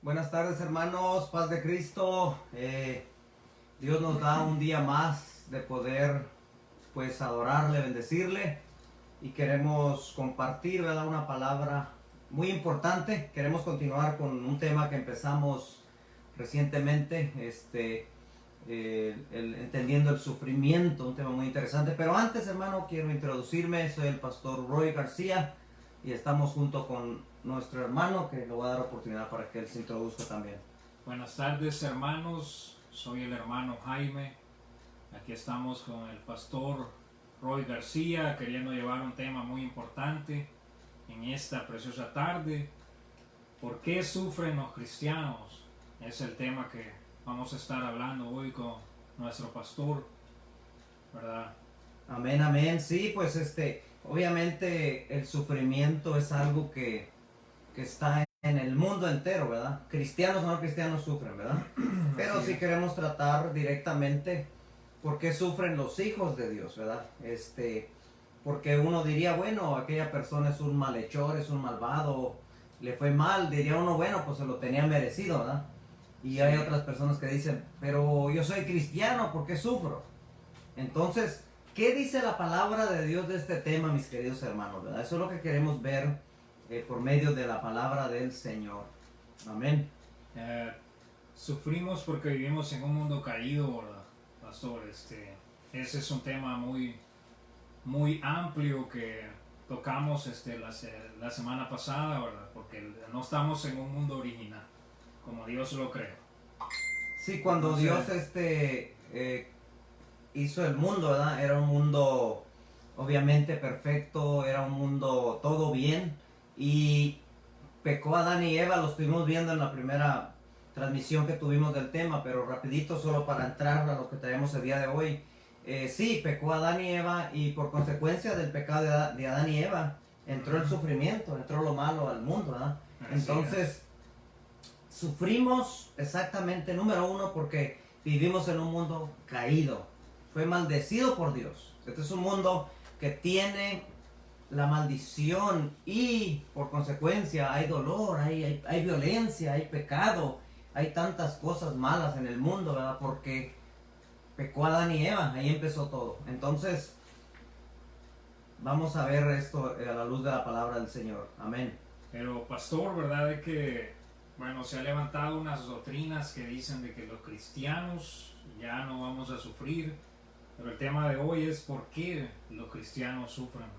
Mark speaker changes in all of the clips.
Speaker 1: Buenas tardes, hermanos, paz de Cristo. Dios nos da un día más de poder pues adorarle, bendecirle, y queremos compartir, ¿verdad?, una palabra muy importante. Queremos continuar con un tema que empezamos recientemente, entendiendo el sufrimiento, un tema muy interesante. Pero antes, hermano, quiero introducirme. Soy el pastor Roy García y estamos junto con nuestro hermano, que le voy a dar oportunidad para que él se introduzca también.
Speaker 2: Buenas tardes, hermanos, soy el hermano Jaime. Aquí estamos con el pastor Roy García, queriendo llevar un tema muy importante en esta preciosa tarde. ¿Por qué sufren los cristianos? Es el tema que vamos a estar hablando hoy con nuestro pastor, ¿verdad?
Speaker 1: Amén, amén. Sí, pues obviamente el sufrimiento es algo que está en el mundo entero, ¿verdad? Cristianos o no cristianos sufren, ¿verdad? Pero si queremos tratar directamente por qué sufren los hijos de Dios, ¿verdad? Porque uno diría, bueno, aquella persona es un malhechor, es un malvado, le fue mal. Diría uno, bueno, pues se lo tenía merecido, ¿verdad? Y hay otras personas que dicen, pero yo soy cristiano, ¿por qué sufro? Entonces, ¿qué dice la palabra de Dios de este tema, mis queridos hermanos? ¿Verdad? Eso es lo que queremos ver por medio de la palabra del Señor. Amén.
Speaker 2: Sufrimos porque vivimos en un mundo caído, ¿verdad, pastor? Ese es un tema muy amplio que tocamos la semana pasada, ¿verdad? Porque no estamos en un mundo original, como Dios lo creó.
Speaker 1: Sí, cuando Dios hizo el mundo, ¿verdad? Era un mundo obviamente perfecto, era un mundo todo bien, y pecó Adán y Eva. Lo estuvimos viendo en la primera transmisión que tuvimos del tema, pero rapidito, solo para entrar a lo que traemos el día de hoy. Sí, pecó Adán y Eva, y por consecuencia del pecado de Adán y Eva entró el sufrimiento, entró lo malo al mundo, ¿verdad? Entonces sufrimos exactamente, número uno, porque vivimos en un mundo caído, fue maldecido por Dios. Este es un mundo que tiene la maldición, y por consecuencia hay dolor, hay violencia, hay pecado, hay tantas cosas malas en el mundo, ¿verdad? Porque pecó Adán y Eva, ahí empezó todo. Entonces, vamos a ver esto a la luz de la palabra del Señor. Amén.
Speaker 2: Pero pastor, ¿verdad? De que, bueno, se han levantado unas doctrinas que dicen de que los cristianos ya no vamos a sufrir, pero el tema de hoy es por qué los cristianos sufren.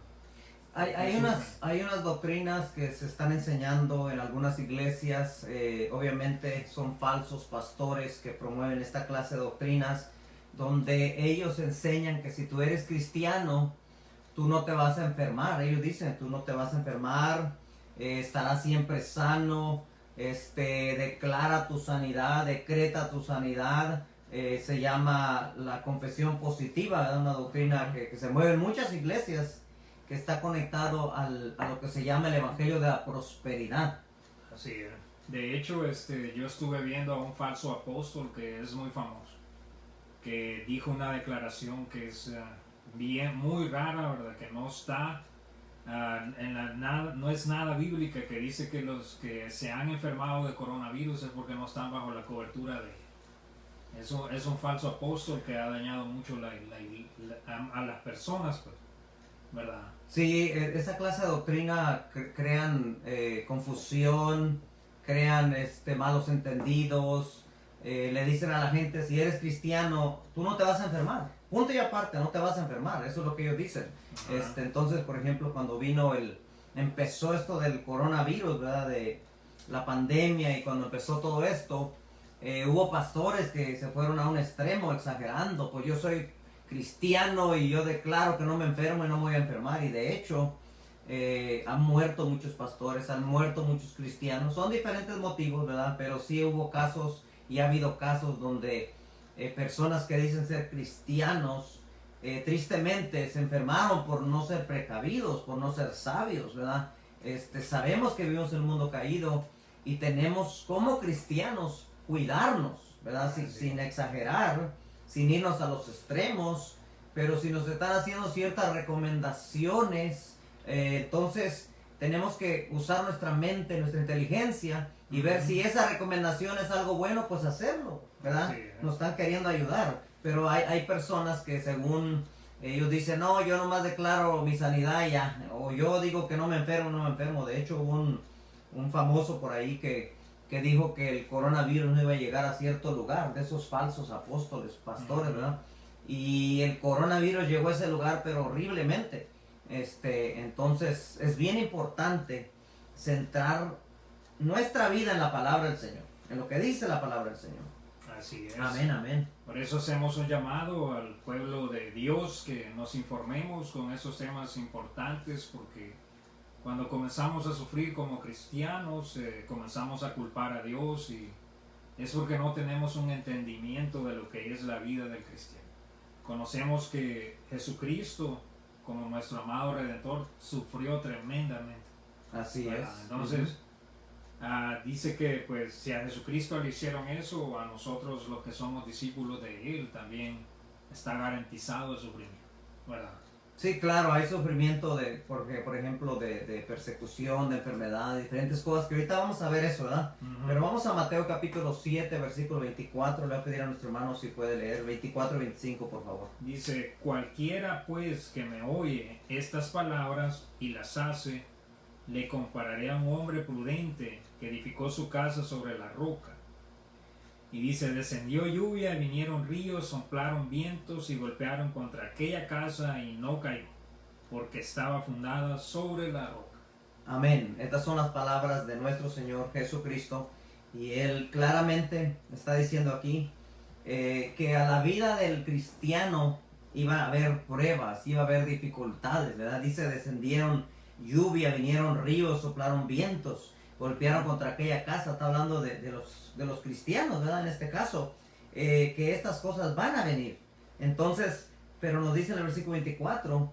Speaker 1: Hay unas doctrinas que se están enseñando en algunas iglesias. Obviamente son falsos pastores que promueven esta clase de doctrinas, donde ellos enseñan que si tú eres cristiano, tú no te vas a enfermar. Ellos dicen, tú no te vas a enfermar, estarás siempre sano, declara tu sanidad, decreta tu sanidad. Se llama la confesión positiva, ¿verdad? Una doctrina que se mueve en muchas iglesias, que está conectado a lo que se llama el evangelio de la prosperidad.
Speaker 2: Así es. De hecho, yo estuve viendo a un falso apóstol que es muy famoso, que dijo una declaración que es muy rara, ¿verdad? Que no está no es nada bíblica, que dice que los que se han enfermado de coronavirus es porque no están bajo la cobertura de eso. Es un falso apóstol que ha dañado mucho a las personas, pues, ¿verdad?
Speaker 1: Sí, esa clase de doctrina crean confusión, crean malos entendidos. Le dicen a la gente, si eres cristiano, tú no te vas a enfermar. Punto y aparte, no te vas a enfermar. Eso es lo que ellos dicen. Entonces, por ejemplo, cuando empezó esto del coronavirus, ¿verdad? De la pandemia, y cuando empezó todo esto, hubo pastores que se fueron a un extremo exagerando. Pues yo soy cristiano y yo declaro que no me enfermo y no me voy a enfermar. Y de hecho, han muerto muchos pastores, han muerto muchos cristianos. Son diferentes motivos, ¿verdad? Pero sí hubo casos, y ha habido casos donde personas que dicen ser cristianos, tristemente se enfermaron por no ser precavidos, por no ser sabios, ¿verdad? Sabemos que vivimos en un mundo caído, y tenemos como cristianos cuidarnos, ¿verdad? Sin exagerar, sin irnos a los extremos, pero si nos están haciendo ciertas recomendaciones, entonces tenemos que usar nuestra mente, nuestra inteligencia y ver si esa recomendación es algo bueno, pues hacerlo, ¿verdad?
Speaker 2: Sí.
Speaker 1: Nos están queriendo ayudar, pero hay personas que según ellos dicen, no, yo nomás declaro mi sanidad y ya, o yo digo que no me enfermo. De hecho, hubo un famoso por ahí que dijo que el coronavirus no iba a llegar a cierto lugar, de esos falsos apóstoles, pastores, ¿verdad? Y el coronavirus llegó a ese lugar, pero horriblemente. Entonces, es bien importante centrar nuestra vida en la palabra del Señor, en lo que dice la palabra del Señor.
Speaker 2: Así es.
Speaker 1: Amén, amén.
Speaker 2: Por eso hacemos un llamado al pueblo de Dios que nos informemos con esos temas importantes, porque cuando comenzamos a sufrir como cristianos, comenzamos a culpar a Dios, y es porque no tenemos un entendimiento de lo que es la vida del cristiano. Conocemos que Jesucristo, como nuestro amado Redentor, sufrió tremendamente.
Speaker 1: Así es.
Speaker 2: Entonces, dice que pues si a Jesucristo le hicieron eso, a nosotros los que somos discípulos de Él también está garantizado el sufrimiento, ¿verdad?
Speaker 1: Sí, claro, hay sufrimiento porque, por ejemplo, de persecución, de enfermedad, de diferentes cosas, que ahorita vamos a ver eso, ¿verdad? Pero vamos a Mateo capítulo 7, versículo 24, le voy a pedir a nuestro hermano si puede leer, 24 y 25, por favor.
Speaker 2: Dice, cualquiera pues que me oye estas palabras y las hace, le compararé a un hombre prudente que edificó su casa sobre la roca. Y dice, descendió lluvia, vinieron ríos, soplaron vientos y golpearon contra aquella casa y no cayó, porque estaba fundada sobre la roca.
Speaker 1: Amén. Estas son las palabras de nuestro Señor Jesucristo. Y Él claramente está diciendo aquí que a la vida del cristiano iba a haber pruebas, iba a haber dificultades, ¿verdad? Dice, descendieron lluvia, vinieron ríos, soplaron vientos, golpearon contra aquella casa. Está hablando de los cristianos, ¿verdad? En este caso, que estas cosas van a venir. Entonces, pero nos dice en el versículo 24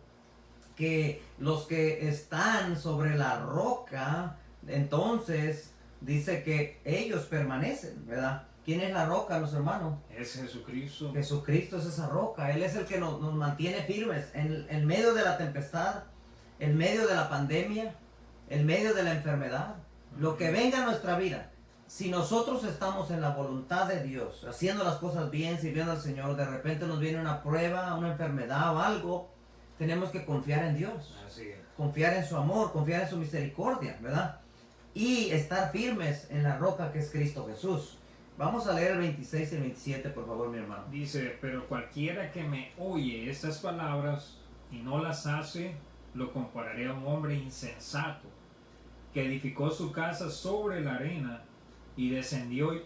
Speaker 1: que los que están sobre la roca, entonces dice que ellos permanecen, ¿verdad? ¿Quién es la roca, los hermanos?
Speaker 2: Es Jesucristo.
Speaker 1: Jesucristo es esa roca. Él es el que nos mantiene firmes en medio de la tempestad, en medio de la pandemia, en medio de la enfermedad. Lo que venga a nuestra vida, si nosotros estamos en la voluntad de Dios, haciendo las cosas bien, sirviendo al Señor, de repente nos viene una prueba, una enfermedad o algo, tenemos que confiar en Dios.
Speaker 2: Así es.
Speaker 1: Confiar en su amor, confiar en su misericordia, ¿verdad? Y estar firmes en la roca que es Cristo Jesús. Vamos a leer el 26 y el 27, por favor, mi hermano.
Speaker 2: Dice, pero cualquiera que me oye estas palabras y no las hace, lo compararé a un hombre insensato, que edificó su casa sobre la arena, y descendió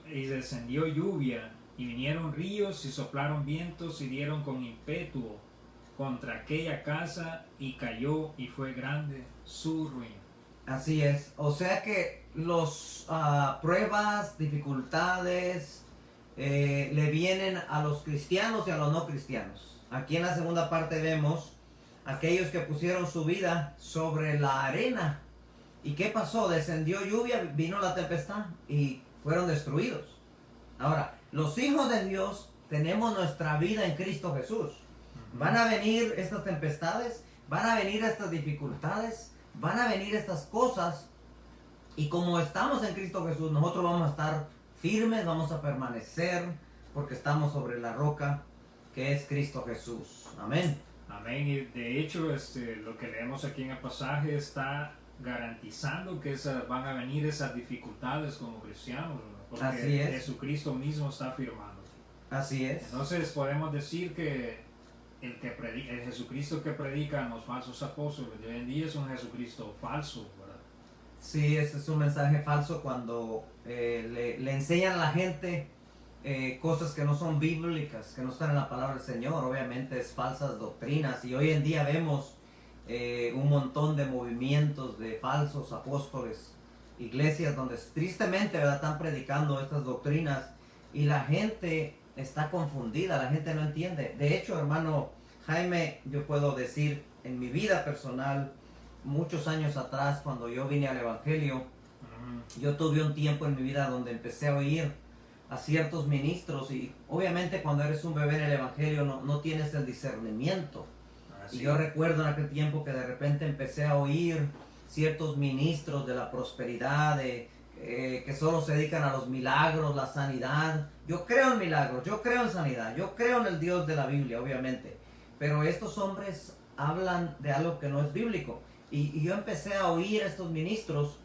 Speaker 2: lluvia, y vinieron ríos, y soplaron vientos, y dieron con impetuo contra aquella casa, y cayó, y fue grande su ruina.
Speaker 1: Así es. O sea que los pruebas, dificultades le vienen a los cristianos y a los no cristianos. Aquí en la segunda parte vemos aquellos que pusieron su vida sobre la arena. ¿Y qué pasó? Descendió lluvia, vino la tempestad y fueron destruidos. Ahora, los hijos de Dios tenemos nuestra vida en Cristo Jesús. Van a venir estas tempestades, van a venir estas dificultades, van a venir estas cosas, y como estamos en Cristo Jesús, nosotros vamos a estar firmes, vamos a permanecer, porque estamos sobre la roca que es Cristo Jesús. Amén.
Speaker 2: Amén. Y de hecho, lo que leemos aquí en el pasaje está garantizando que van a venir esas dificultades como cristianos, ¿no? Porque
Speaker 1: Así es.
Speaker 2: Jesucristo mismo está afirmando.
Speaker 1: Así es.
Speaker 2: Entonces podemos decir que el Jesucristo que predican los falsos apóstoles de hoy en día es un Jesucristo falso, ¿verdad?
Speaker 1: Sí, ese es un mensaje falso cuando le enseñan a la gente cosas que no son bíblicas, que no están en la palabra del Señor. Obviamente es falsas doctrinas, y hoy en día vemos un montón de movimientos de falsos apóstoles, iglesias donde tristemente, ¿verdad?, están predicando estas doctrinas y la gente está confundida, la gente no entiende. De hecho, hermano Jaime, yo puedo decir en mi vida personal, muchos años atrás, cuando yo vine al Evangelio, yo tuve un tiempo en mi vida donde empecé a oír a ciertos ministros, y obviamente cuando eres un bebé en el Evangelio no tienes el discernimiento. Y yo recuerdo en aquel tiempo que de repente empecé a oír ciertos ministros de la prosperidad, que solo se dedican a los milagros, la sanidad. Yo creo en milagros, yo creo en sanidad, yo creo en el Dios de la Biblia, obviamente. Pero estos hombres hablan de algo que no es bíblico. Y yo empecé a oír a estos ministros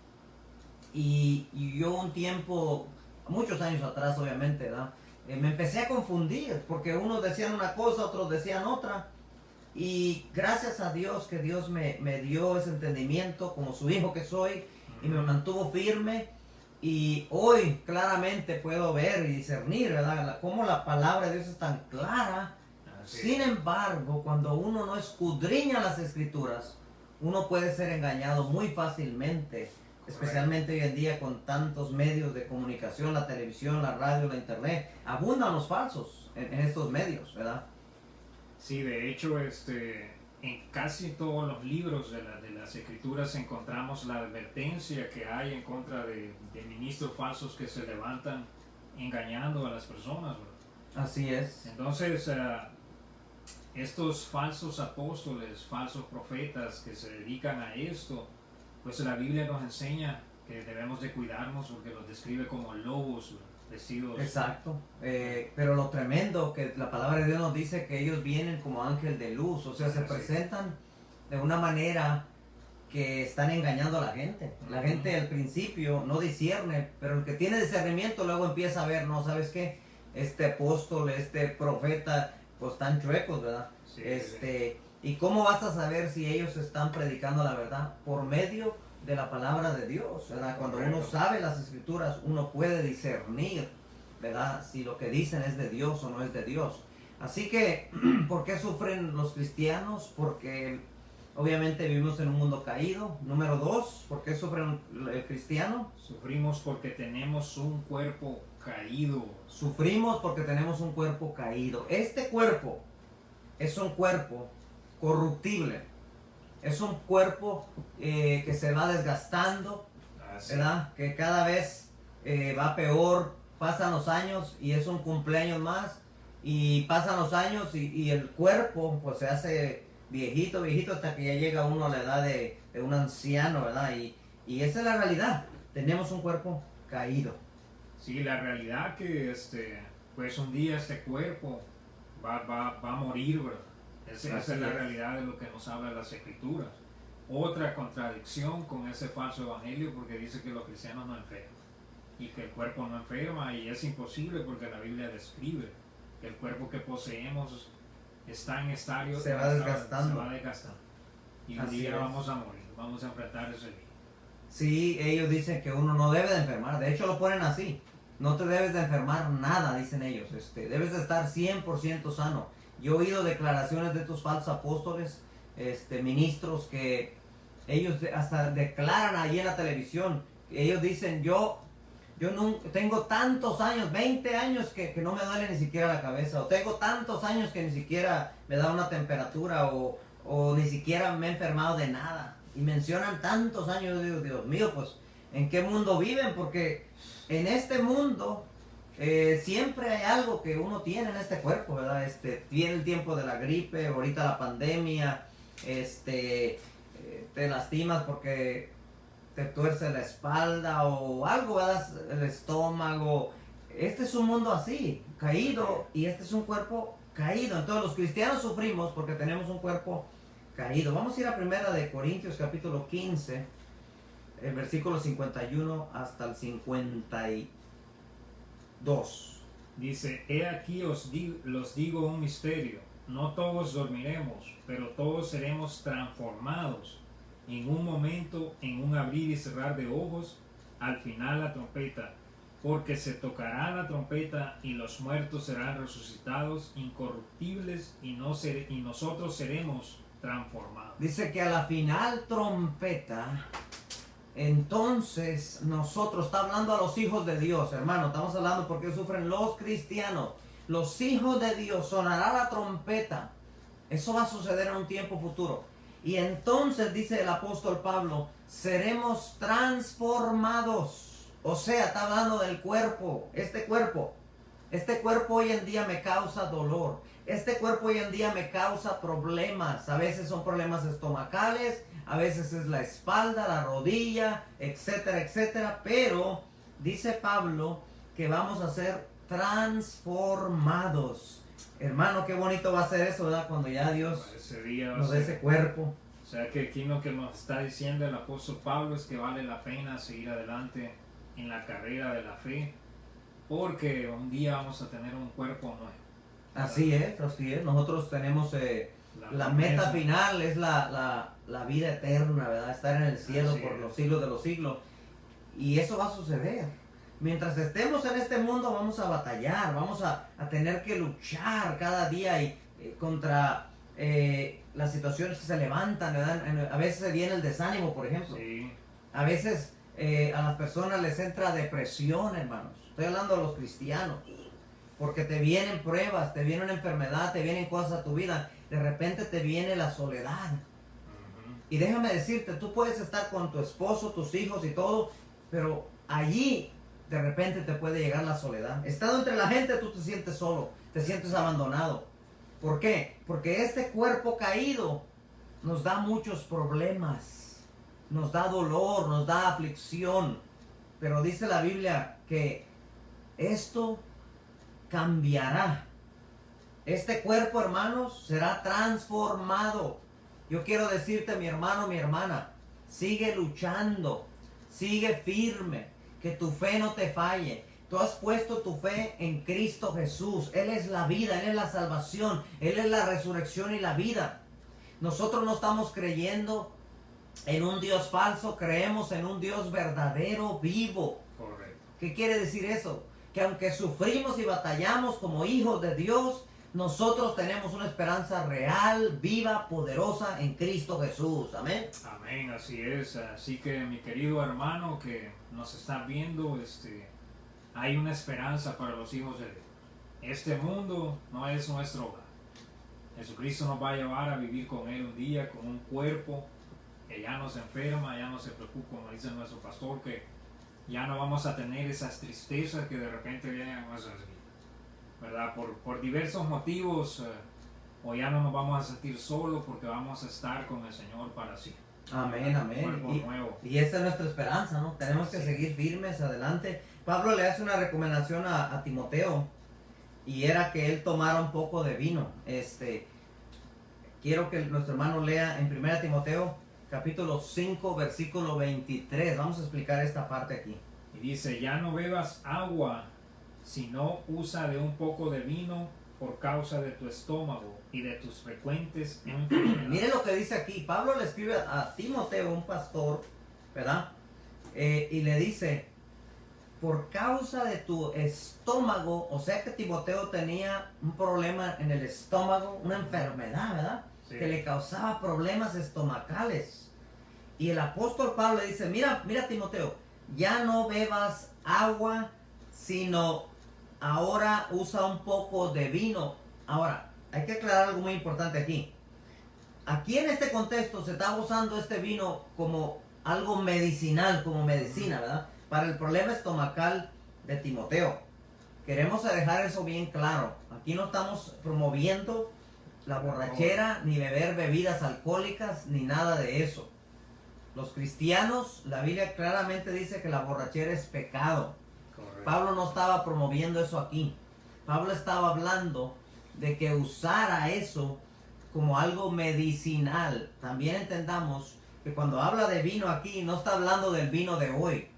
Speaker 1: y yo un tiempo, muchos años atrás obviamente, ¿verdad? Me empecé a confundir porque unos decían una cosa, otros decían otra. Y gracias a Dios que Dios me dio ese entendimiento como su hijo que soy y me mantuvo firme. Y hoy claramente puedo ver y discernir, ¿verdad? Cómo la palabra de Dios es tan clara. Sin embargo, cuando uno no escudriña las escrituras, uno puede ser engañado muy fácilmente, especialmente hoy en día con tantos medios de comunicación, la televisión, la radio, la internet. Abundan los falsos en estos medios, ¿verdad?
Speaker 2: Sí, de hecho, en casi todos los libros de las escrituras encontramos la advertencia que hay en contra de ministros falsos que se levantan engañando a las personas, ¿verdad?
Speaker 1: Así es.
Speaker 2: Entonces, estos falsos apóstoles, falsos profetas que se dedican a esto, pues la Biblia nos enseña que debemos de cuidarnos porque los describe como lobos vestidos.
Speaker 1: Exacto. Pero lo tremendo que la palabra de Dios nos dice que ellos vienen como ángel de luz, o sea, se presentan de una manera que están engañando a la gente. La gente al principio no discierne, pero el que tiene discernimiento luego empieza a ver, no, ¿sabes qué? Este apóstol, este profeta, pues están chuecos, ¿verdad?
Speaker 2: Sí,
Speaker 1: ¿Y cómo vas a saber si ellos están predicando la verdad? Por medio de la palabra de Dios, ¿verdad? Cuando uno sabe las escrituras, uno puede discernir, ¿verdad? Si lo que dicen es de Dios o no es de Dios. Así que, ¿por qué sufren los cristianos? Porque obviamente vivimos en un mundo caído. Número 2, ¿por qué sufren el cristiano?
Speaker 2: Sufrimos porque tenemos un cuerpo caído.
Speaker 1: Sufrimos porque tenemos un cuerpo caído. Este cuerpo es un cuerpo corruptible. Es un cuerpo que se va desgastando, ¿verdad? Que cada vez va peor, pasan los años y es un cumpleaños más y pasan los años y el cuerpo pues se hace viejito, viejito hasta que ya llega uno a la edad de un anciano, ¿verdad? Y esa es la realidad, tenemos un cuerpo caído.
Speaker 2: Sí, la realidad que pues un día este cuerpo va a morir, ¿verdad? Esa es la realidad de lo que nos habla las escrituras. Otra contradicción con ese falso evangelio porque dice que los cristianos no enferman y que el cuerpo no enferma, y es imposible porque la Biblia describe que el cuerpo que poseemos está en estadio,
Speaker 1: se va desgastando.
Speaker 2: Y un día vamos a morir, vamos a enfrentar ese día.
Speaker 1: Sí, ellos dicen que uno no debe de enfermar, de hecho lo ponen así, no te debes de enfermar nada, dicen ellos, debes de estar 100% sano. Yo he oído declaraciones de estos falsos apóstoles, ministros, que ellos hasta declaran ahí en la televisión, ellos dicen, yo no, tengo tantos años, 20 años que no me duele ni siquiera la cabeza, o tengo tantos años que ni siquiera me da una temperatura, o ni siquiera me he enfermado de nada, y mencionan tantos años. Yo digo, Dios mío, pues, ¿en qué mundo viven? Porque en este mundo siempre hay algo que uno tiene en este cuerpo, ¿verdad? Tiene el tiempo de la gripe, ahorita la pandemia, te lastimas porque te tuerce la espalda o algo, ¿verdad? El estómago. Este es un mundo así, caído, y este es un cuerpo caído. Entonces los cristianos sufrimos porque tenemos un cuerpo caído. Vamos a ir a 1 Corintios capítulo 15, el versículo 51 hasta el 52.
Speaker 2: Dice, he aquí los digo un misterio, no todos dormiremos, pero todos seremos transformados en un momento, en un abrir y cerrar de ojos, al final la trompeta, porque se tocará la trompeta y los muertos serán resucitados incorruptibles y nosotros seremos transformados.
Speaker 1: Dice que a la final trompeta, entonces nosotros, está hablando a los hijos de Dios, hermano, estamos hablando porque sufren los cristianos, los hijos de Dios, sonará la trompeta. Eso va a suceder en un tiempo futuro. Y entonces, dice el apóstol Pablo, seremos transformados. O sea, está hablando del cuerpo. Este cuerpo hoy en día me causa dolor. este cuerpo hoy en día me causa problemas. A veces son problemas estomacales, a veces es la espalda, la rodilla, etcétera, etcétera. Pero dice Pablo que vamos a ser transformados. Hermano, qué bonito va a ser eso, ¿verdad? Cuando ya Dios
Speaker 2: Ese día
Speaker 1: nos dé ese cuerpo.
Speaker 2: O sea que aquí lo que nos está diciendo el apóstol Pablo es que vale la pena seguir adelante en la carrera de la fe, porque un día vamos a tener un cuerpo nuevo.
Speaker 1: Así es, así es. Nosotros tenemos la meta final, es la vida eterna, ¿verdad? Estar en el cielo
Speaker 2: Así
Speaker 1: por
Speaker 2: es.
Speaker 1: los siglos de los siglos. Y eso va a suceder. Mientras estemos en este mundo vamos a batallar, vamos a tener que luchar cada día contra las situaciones que se levantan, ¿verdad? A veces se viene el desánimo, por ejemplo.
Speaker 2: Sí,
Speaker 1: A veces a las personas les entra depresión, hermanos. Estoy hablando de los cristianos. Porque te vienen pruebas, te viene una enfermedad, te vienen cosas a tu vida. De repente te viene la soledad. Y déjame decirte, tú puedes estar con tu esposo, tus hijos y todo, pero allí de repente te puede llegar la soledad. Estando entre la gente tú te sientes solo, te sientes abandonado. ¿Por qué? Porque este cuerpo caído nos da muchos problemas, nos da dolor, nos da aflicción. Pero dice la Biblia que esto cambiará. Este cuerpo, hermanos, será transformado. Yo quiero decirte, mi hermano, mi hermana, sigue luchando, sigue firme, que tu fe no te falle. Tú has puesto tu fe en Cristo Jesús. Él es la vida, Él es la salvación, Él es la resurrección y la vida. Nosotros no estamos creyendo en un Dios falso, creemos en un Dios verdadero, vivo.
Speaker 2: correcto.
Speaker 1: ¿Qué quiere decir eso? Que aunque sufrimos y batallamos como hijos de Dios, nosotros tenemos una esperanza real, viva, poderosa en Cristo Jesús. Amén.
Speaker 2: Amén, así es. Así que mi querido hermano que nos está viendo, hay una esperanza para los hijos de Dios. Este mundo no es nuestro hogar. Jesucristo nos va a llevar a vivir con Él un día, con un cuerpo que ya no se enferma, ya no se preocupa, como dice nuestro pastor, que ya no vamos a tener esas tristezas que de repente vienen a nuestras vidas, ¿verdad? Por diversos motivos, o ya no nos vamos a sentir solos porque vamos a estar con el Señor para siempre.
Speaker 1: Amén, amén.
Speaker 2: Cuerpo nuevo.
Speaker 1: Y esa es nuestra esperanza, ¿no? Tenemos que
Speaker 2: Sí.
Speaker 1: seguir firmes adelante. Pablo le hace una recomendación a Timoteo y era que él tomara un poco de vino. Quiero que nuestro hermano lea en 1 Timoteo capítulo 5 versículo 23. Vamos a explicar esta parte aquí.
Speaker 2: Y dice, ya no bebas agua, sino usa de un poco de vino por causa de tu estómago y de tus frecuentes enfermedades.
Speaker 1: Miren lo que dice aquí. Pablo le escribe a Timoteo, un pastor, ¿verdad? Y le dice, por causa de tu estómago, o sea que Timoteo tenía un problema en el estómago, una enfermedad, ¿verdad?
Speaker 2: Sí.
Speaker 1: Que le causaba problemas estomacales. Y el apóstol Pablo le dice, mira Timoteo, ya no bebas agua, sino ahora usa un poco de vino. Ahora, hay que aclarar algo muy importante aquí. Aquí en este contexto se está usando este vino como algo medicinal, como medicina, ¿verdad? Para el problema estomacal de Timoteo. Queremos dejar eso bien claro. Aquí no estamos promoviendo la borrachera, ni beber bebidas alcohólicas, ni nada de eso. Los cristianos, la Biblia claramente dice que la borrachera es pecado.
Speaker 2: Correcto.
Speaker 1: Pablo no estaba promoviendo eso aquí. Pablo estaba hablando de que usara eso como algo medicinal. También entendamos que cuando habla de vino aquí, no está hablando del vino de hoy.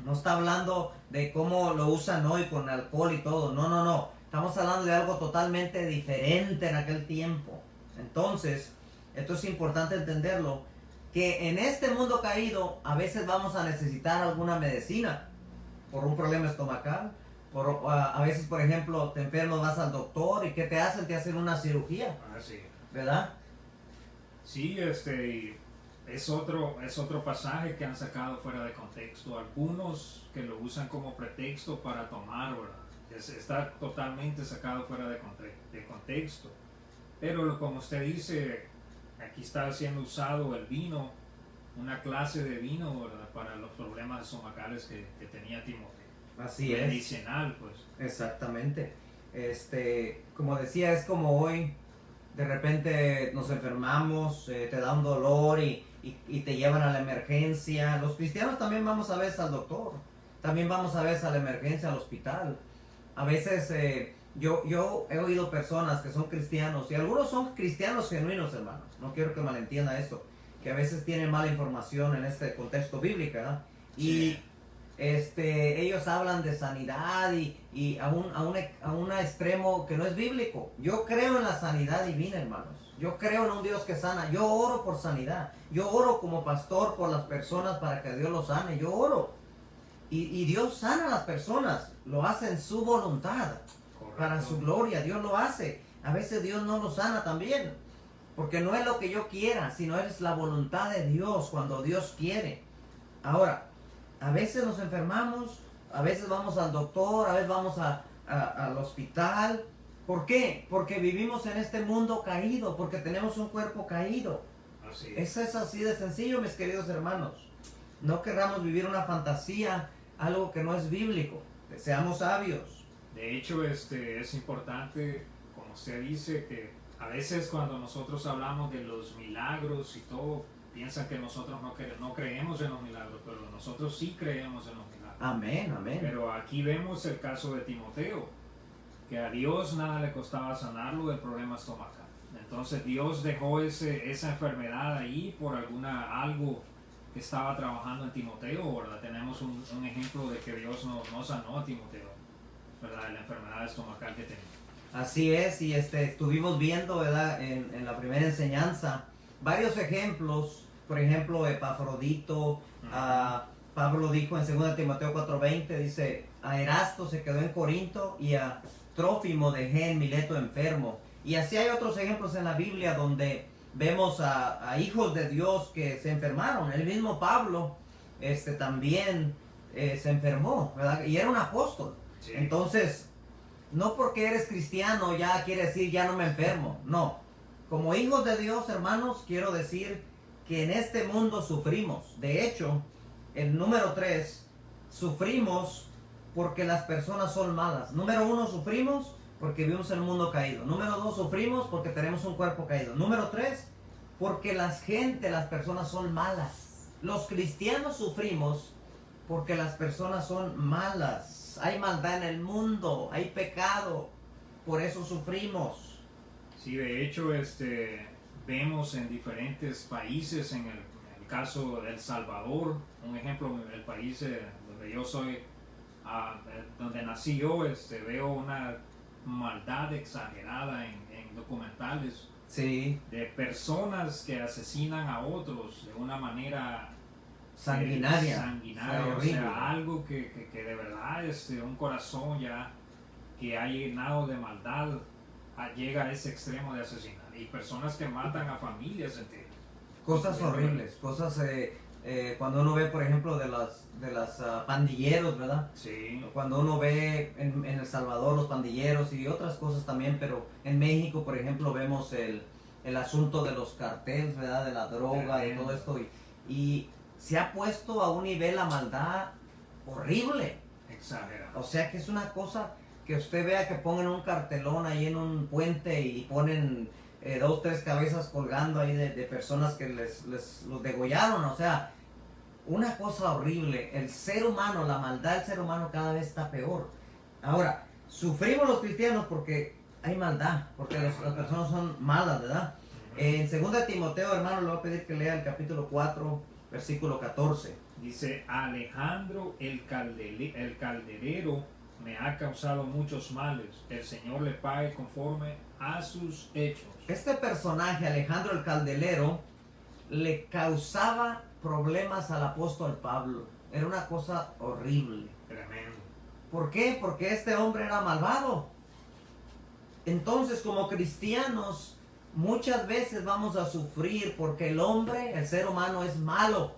Speaker 1: No está hablando de cómo lo usan hoy con alcohol y todo. No. Estamos hablando de algo totalmente diferente en aquel tiempo. Entonces, esto es importante entenderlo, que en este mundo caído a veces vamos a necesitar alguna medicina por un problema estomacal. A veces, por ejemplo, te enfermas, vas al doctor y ¿qué te hacen? Te hacen una cirugía,
Speaker 2: Así.
Speaker 1: ¿verdad?
Speaker 2: Sí, es otro pasaje que han sacado fuera de contexto. Algunos que lo usan como pretexto para tomar, ¿verdad? Está totalmente sacado fuera de contexto. Pero como usted dice, aquí está siendo usado el vino, una clase de vino, ¿verdad? Para los problemas estomacales que tenía Timoteo.
Speaker 1: Así es.
Speaker 2: Medicinal, pues.
Speaker 1: Exactamente. Como decía, es como hoy, de repente nos enfermamos, te da un dolor y te llevan a la emergencia. Los cristianos también vamos a veces al doctor, también vamos a veces a la emergencia, al hospital. A veces yo he oído personas que son cristianos, y algunos son cristianos genuinos, hermanos, no quiero que malentienda esto, que a veces tienen mala información en este contexto bíblico, ¿verdad?
Speaker 2: Sí.
Speaker 1: Y ellos hablan de sanidad y a un extremo que no es bíblico. Yo creo en la sanidad divina, hermanos. Yo creo en un Dios que sana. Yo oro por sanidad. Yo oro como pastor por las personas para que Dios los sane. Yo oro. Y Dios sana a las personas. Lo hace en su voluntad.
Speaker 2: Correcto.
Speaker 1: Para su gloria. Dios lo hace. A veces Dios no lo sana también. Porque no es lo que yo quiera, sino es la voluntad de Dios cuando Dios quiere. Ahora, a veces nos enfermamos, a veces vamos al doctor, a veces vamos al hospital. ¿Por qué? Porque vivimos en este mundo caído, porque tenemos un cuerpo caído.
Speaker 2: Así es.
Speaker 1: Eso es así de sencillo, mis queridos hermanos. No querramos vivir una fantasía, algo que no es bíblico. Seamos sabios.
Speaker 2: De hecho, es importante, como usted dice, que a veces cuando nosotros hablamos de los milagros y todo, piensan que nosotros no creemos en los milagros, pero nosotros sí creemos en los milagros.
Speaker 1: Amén, amén.
Speaker 2: Pero aquí vemos el caso de Timoteo, que a Dios nada le costaba sanarlo del problema estomacal. Entonces Dios dejó esa enfermedad ahí por algo que estaba trabajando en Timoteo, ¿verdad? Tenemos un ejemplo de que Dios no sanó a Timoteo, ¿verdad? La enfermedad estomacal que tenía.
Speaker 1: Así es, y estuvimos viendo, ¿verdad? En la primera enseñanza varios ejemplos. Por ejemplo, Epafrodito. Pablo dijo en 2 Timoteo 4:20, dice, a Erasto se quedó en Corinto y a Trófimo dejé en Mileto enfermo. Y así hay otros ejemplos en la Biblia donde vemos a hijos de Dios que se enfermaron. El mismo Pablo también se enfermó, ¿verdad? Y era un apóstol.
Speaker 2: Sí.
Speaker 1: Entonces, no porque eres cristiano ya quiere decir ya no me enfermo. No. Como hijos de Dios, hermanos, quiero decir que en este mundo sufrimos. De hecho, el número 3, sufrimos porque las personas son malas. Número 1, sufrimos porque vivimos en un mundo caído. Número 2, sufrimos porque tenemos un cuerpo caído. Número 3, porque las personas son malas. Los cristianos sufrimos porque las personas son malas. Hay maldad en el mundo, hay pecado, por eso sufrimos.
Speaker 2: Sí, de hecho, vemos en diferentes países, en el caso de El Salvador, un ejemplo, el país donde yo soy, donde nací yo, veo una maldad exagerada en documentales.
Speaker 1: Sí.
Speaker 2: De personas que asesinan a otros de una manera
Speaker 1: sanguinaria,
Speaker 2: o sea, algo que de verdad un corazón ya que ha llenado de maldad llega a ese extremo de asesinar, y personas que matan a familias enteras.
Speaker 1: Cosas horribles, cosas cuando uno ve, por ejemplo, de las pandilleros, ¿verdad?
Speaker 2: Sí.
Speaker 1: Cuando uno ve en El Salvador los pandilleros y otras cosas también, pero en México, por ejemplo, vemos el asunto de los carteles, ¿verdad? De la droga, de todo esto, y se ha puesto a un nivel la maldad horrible.
Speaker 2: Exagerado.
Speaker 1: O sea que es una cosa que usted vea que pongan un cartelón ahí en un puente y ponen 2, 3 cabezas colgando ahí de personas que los degollaron. O sea, una cosa horrible. El ser humano, la maldad del ser humano cada vez está peor. Ahora, sufrimos los cristianos porque hay maldad, porque las personas son malas, ¿verdad? En 2 Timoteo, hermano, le voy a pedir que lea el capítulo 4, versículo 14.
Speaker 2: Dice, Alejandro el calderero me ha causado muchos males. El Señor le pague conforme a sus hechos.
Speaker 1: Este personaje, Alejandro el calderero, le causaba problemas al apóstol Pablo. Era una cosa horrible.
Speaker 2: Tremendo.
Speaker 1: ¿Por qué? Porque este hombre era malvado. Entonces, como cristianos, muchas veces vamos a sufrir porque el hombre, el ser humano, es malo.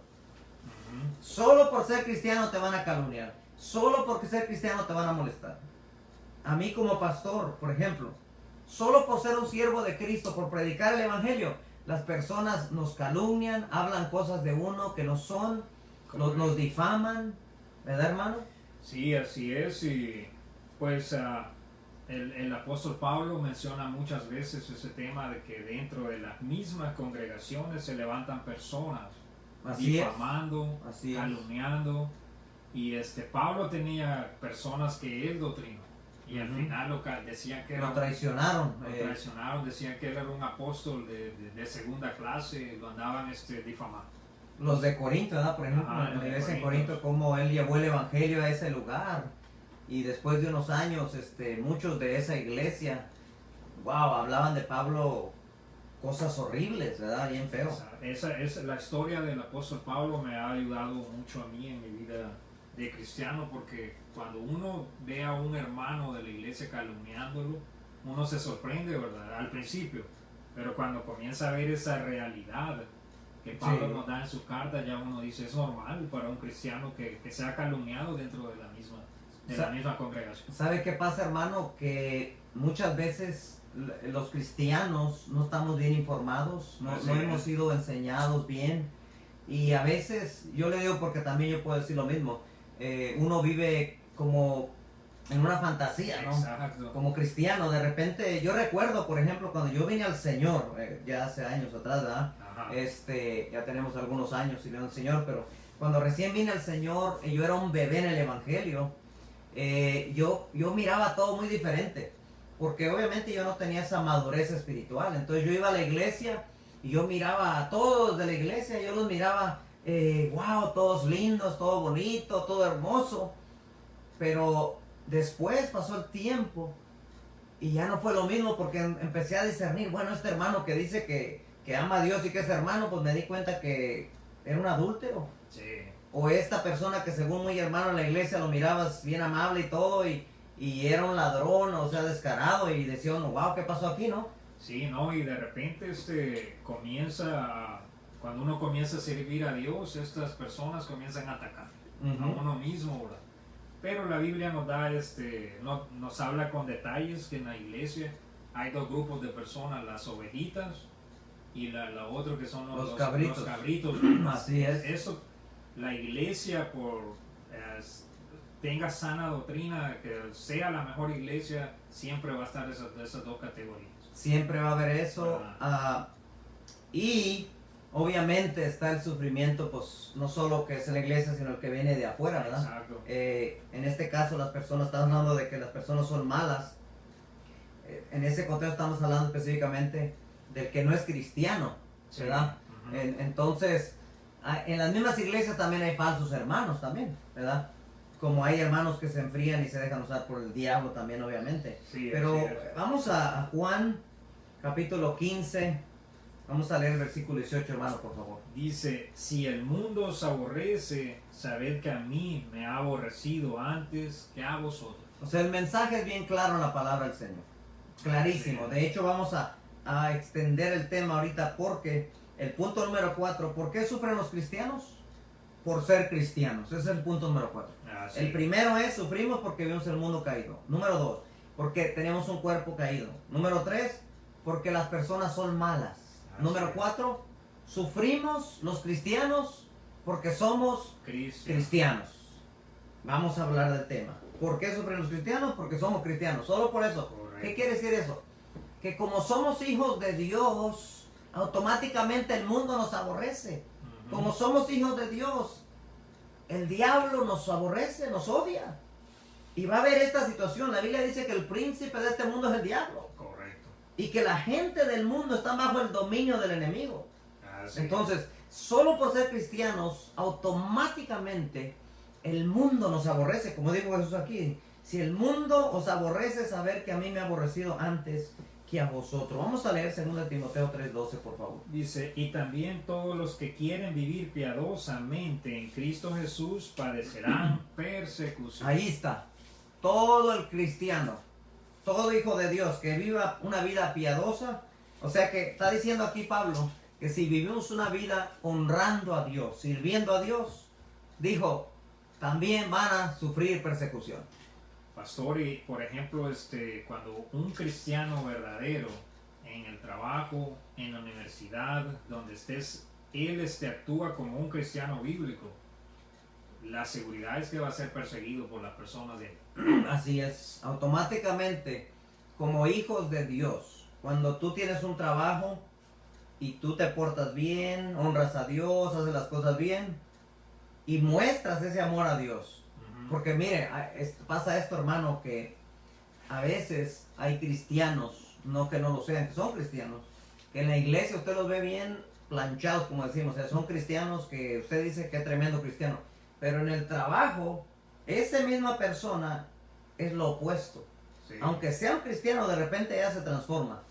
Speaker 1: Solo por ser cristiano te van a calumniar. Solo porque ser cristiano te van a molestar. A mí como pastor, por ejemplo, solo por ser un siervo de Cristo, por predicar el evangelio, las personas nos calumnian, hablan cosas de uno que no son, nos difaman, ¿verdad, hermano?
Speaker 2: Sí, así es. Y pues el apóstol Pablo menciona muchas veces ese tema de que dentro de las mismas congregaciones se levantan personas
Speaker 1: Así es.
Speaker 2: difamando,
Speaker 1: Así es.
Speaker 2: calumniando, y Pablo tenía personas que él doctrinó, y al
Speaker 1: Ujú.
Speaker 2: final decían que
Speaker 1: Lo traicionaron.
Speaker 2: lo traicionaron, decían que él era un apóstol de segunda clase, lo andaban difamando.
Speaker 1: Los de Corinto, ¿verdad? Por ejemplo,
Speaker 2: Ajá,
Speaker 1: en
Speaker 2: los
Speaker 1: la
Speaker 2: de
Speaker 1: iglesia en
Speaker 2: Corinto.
Speaker 1: Corinto, cómo él llevó el evangelio a ese lugar. Y después de unos años, muchos de esa iglesia, wow, hablaban de Pablo cosas horribles, ¿verdad? Bien feo.
Speaker 2: Esa es la historia del apóstol Pablo. Me ha ayudado mucho a mí en mi vida de cristiano, porque cuando uno ve a un hermano de la iglesia calumniándolo, uno se sorprende, ¿verdad? Al principio, pero cuando comienza a ver esa realidad que Pablo
Speaker 1: Sí.
Speaker 2: nos da en su carta, ya uno dice, es normal para un cristiano que sea calumniado dentro de la misma congregación.
Speaker 1: ¿Sabe qué pasa, hermano? Que muchas veces los cristianos no estamos bien informados, no
Speaker 2: Así
Speaker 1: hemos
Speaker 2: es.
Speaker 1: sido enseñados bien. Y a veces, yo le digo porque también yo puedo decir lo mismo, uno vive como en una fantasía, ¿no?
Speaker 2: Exacto.
Speaker 1: Como cristiano, de repente, yo recuerdo, por ejemplo, cuando yo vine al Señor, ya hace años atrás, ¿verdad?
Speaker 2: Ajá.
Speaker 1: Ya tenemos algunos años sirviendo al Señor, pero cuando recién vine al Señor, yo era un bebé en el Evangelio, yo miraba todo muy diferente, porque obviamente yo no tenía esa madurez espiritual. Entonces yo iba a la iglesia y yo miraba a todos de la iglesia, yo los miraba, wow, todos lindos, todo bonito, todo hermoso, pero después pasó el tiempo y ya no fue lo mismo, porque empecé a discernir, bueno, este hermano que dice que ama a Dios y que es hermano, pues me di cuenta que era un adúltero.
Speaker 2: Sí.
Speaker 1: O esta persona que según muy hermano en la iglesia lo mirabas bien amable y todo, y era un ladrón, o sea, descarado, y decía uno, wow, ¿qué pasó aquí, no?
Speaker 2: Sí, ¿no? Y de repente cuando uno comienza a servir a Dios, estas personas comienzan a atacar a uno mismo, ¿verdad? Pero la Biblia nos da, nos habla con detalles que en la iglesia hay dos grupos de personas, las ovejitas y la otra que son
Speaker 1: Los cabritos.
Speaker 2: Los cabritos.
Speaker 1: Así es.
Speaker 2: Eso, la iglesia tenga sana doctrina, que sea la mejor iglesia, siempre va a estar esas dos categorías.
Speaker 1: Siempre va a haber eso.
Speaker 2: Ah.
Speaker 1: Y obviamente está el sufrimiento, pues no solo que es en la iglesia, sino el que viene de afuera, ¿verdad?
Speaker 2: Exacto.
Speaker 1: En este caso las personas, estamos hablando de que las personas son malas. En ese contexto estamos hablando específicamente del que no es cristiano, ¿verdad?
Speaker 2: Sí. Uh-huh.
Speaker 1: Entonces, en las mismas iglesias también hay falsos hermanos también, ¿verdad? Como hay hermanos que se enfrían y se dejan usar por el diablo también, obviamente.
Speaker 2: Sí,
Speaker 1: pero
Speaker 2: sí.
Speaker 1: vamos a Juan, capítulo 15. Vamos a leer el versículo 18, hermano, por favor.
Speaker 2: Dice, si el mundo os aborrece, sabed que a mí me ha aborrecido antes que a vosotros.
Speaker 1: O sea, el mensaje es bien claro en la palabra del Señor. Clarísimo.
Speaker 2: Sí.
Speaker 1: De hecho, vamos a extender el tema ahorita, porque el punto número 4, ¿por qué sufren los cristianos? Por ser cristianos. Ese es el punto número 4.
Speaker 2: Sí.
Speaker 1: El primero es, sufrimos porque vivimos en el mundo caído. Número 2, porque tenemos un cuerpo caído. Número 3, porque las personas son malas. Número 4, sufrimos los cristianos porque somos cristianos. Vamos a hablar del tema. ¿Por qué sufren los cristianos? Porque somos cristianos. Solo por eso.
Speaker 2: Correcto.
Speaker 1: ¿Qué quiere decir eso? Que como somos hijos de Dios, automáticamente el mundo nos aborrece.
Speaker 2: Uh-huh.
Speaker 1: Como somos hijos de Dios, el diablo nos aborrece, nos odia. Y va a haber esta situación. La Biblia dice que el príncipe de este mundo es el diablo.
Speaker 2: Correcto.
Speaker 1: Y que la gente del mundo está bajo el dominio del enemigo.
Speaker 2: Sí.
Speaker 1: Entonces, solo por ser cristianos, automáticamente el mundo nos aborrece. Como dijo Jesús aquí, si el mundo os aborrece, saber que a mí me ha aborrecido antes que a vosotros. Vamos a leer 2 Timoteo 3:12, por favor.
Speaker 2: Dice, y también todos los que quieren vivir piadosamente en Cristo Jesús padecerán persecución.
Speaker 1: Ahí está. Todo el cristiano, todo hijo de Dios que viva una vida piadosa, o sea que está diciendo aquí Pablo que si vivimos una vida honrando a Dios, sirviendo a Dios, dijo, también van a sufrir persecución.
Speaker 2: Pastor, y por ejemplo, cuando un cristiano verdadero en el trabajo, en la universidad, donde estés, él actúa como un cristiano bíblico, la seguridad es que va a ser perseguido por las personas de él.
Speaker 1: Así es, automáticamente como hijos de Dios, cuando tú tienes un trabajo y tú te portas bien, honras a Dios, haces las cosas bien y muestras ese amor a Dios. Porque mire, pasa esto, hermano, que a veces hay cristianos, no que no lo sean, que son cristianos, que en la iglesia usted los ve bien planchados, como decimos, o sea, son cristianos que usted dice que es tremendo cristiano, pero en el trabajo, esa misma persona es lo opuesto. Sí. Aunque sea un cristiano, de repente ya se transforma.